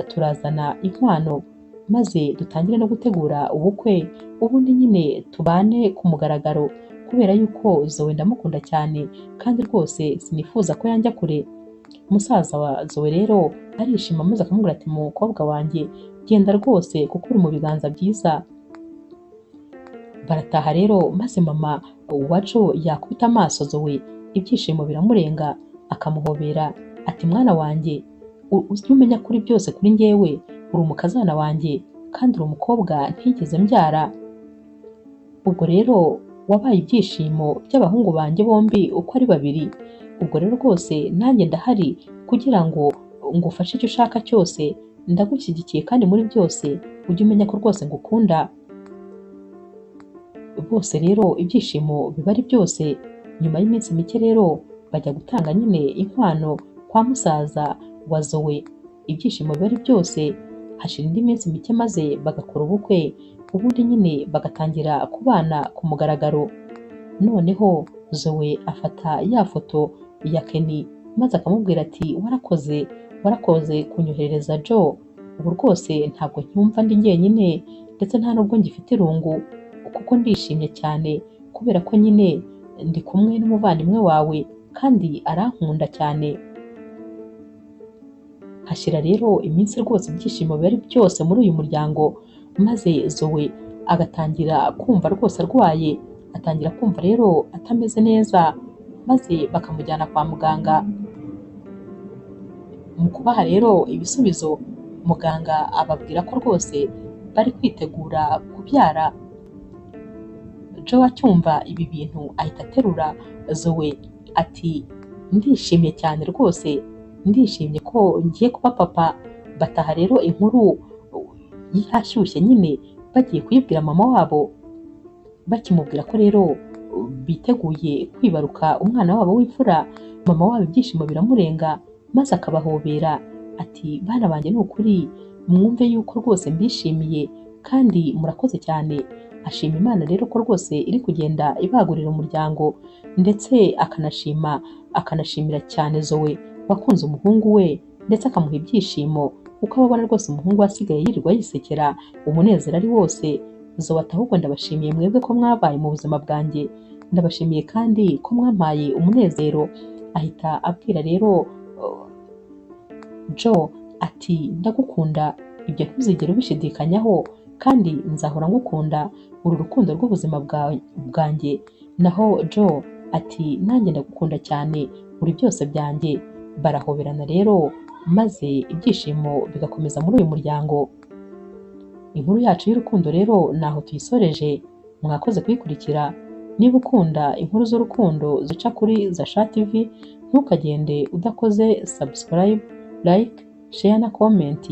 turazana inkwano maze dutangire no gutegura ubukwe, ubundi nyine tubane ku mugaragaro kubera yuko Zoe ndamukunda cyane kandi rwose sinifuza ko yanjya kure. Musaza wa Zoe rero arishima maze akamubwira ati mukobwa wanjye genda rwose kuko uri mu biganza byiza. Barataha rero maze mama wa Joe yakubita amaso Zoe, ibyishimo biramurenga, akamuhobera ati mwana wanjye ujye umenya kuri byose kuri njyewe, uri umukazana wanjye kandi uri umukobwa ntigeze mbyara. Ubwo rero wabaye ibyishimo by'abahungu banjye bombi uko ari babiri. Ubwo rero rwose nanjye ndahari kugira ngo ngufashe icyo ushaka cyose, ndagushyigikiye kandi muri byose ujye umenya ko rwose ngukunda. Bose rero ibyishimo biba ari byose. Nyuma y'iminsi mike rero bajya gutanga nyine inkwano kwa musaza wa Zoe. Ibyishimo biba ari byose. Hashira indi minsi mike maze bagakora ubukwe, ubundi nyine bagatangira kubana ku mugaragaro. Noneho Zoe afata ya foto ya Kenny maze akamubwira ati warakoze kunyoherereza Joe, ubu rwose ntabwo ncyumva ndi njyenyine ndetse nta nubwo ngifite irungu kuko ndishimye cyane kubera ko nyine ndi kumwe n'umuvandimwe wawe kandi arankunda cyane. Hashira rero iminsi rwose ibyishimo biba ari byose muri uyu muryango, maze Zoe agatangira kumva rwose arwaye, atangira kumva rero atameze neza, maze bakamujyana kwa muganga. Mu kubaha rero ibisubizo, muganga ababwira ko rwose bari kwitegura kubyara. Joe acyumva ibi bintu ahita aterura Zoe ati ndishimye cyane rwose, ndishimye ko ngiye kuba papa. Bataha rero inkuru yashyushye nyine bagiye kuyibwira mama wabo, bakimubwira ko rero biteguye kwibaruka umwana wabo w'imfura. Mama wabo ibyishimo biramurenga maze akabahobera ati bana banjye ni ukuri mwumve yuko rwose mbishimiye kandi murakoze cyane. Ashima Imana rero ko rwose iri kugenda ibagurira umuryango, ndetse akanashimira cyane Zoe wakunze umuhungu we ndetse akamuha ibyishimo kuko ababona rwose umuhungu we asigaye yirirwa yisekera, umunezero ari wose. Zoe ati ahubwo ndabashimiye mwebwe ko mwabaye mu buzima bwanjye, ndabashimiye kandi ko mwampaye umunezero. Ahita abwira rero Joe ati ndagukunda, ibyo ntuzigere ubishidikanyaho kandi nzahora ngukunda, uru rukundo rw'ubuzima bwanjye. Naho Joe ati nanjye ndagukunda cyane, uri byose byanjye. Barahoberana rero maze ibyishimo bigakomeza muri uyu muryango. Inkuru yacu y'urukundo rero naho tuyisoreje. Mwakoze kuyikurikira. Niba ukunda inkuru z'urukundo zica kuri Zasha TV, ntukagende udakoze subscribe, like, share na comment.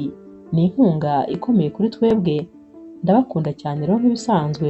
Ni inkunga ikomeye kuri twebwe. Ndabakunda cyane rero nk'ibisanzwe.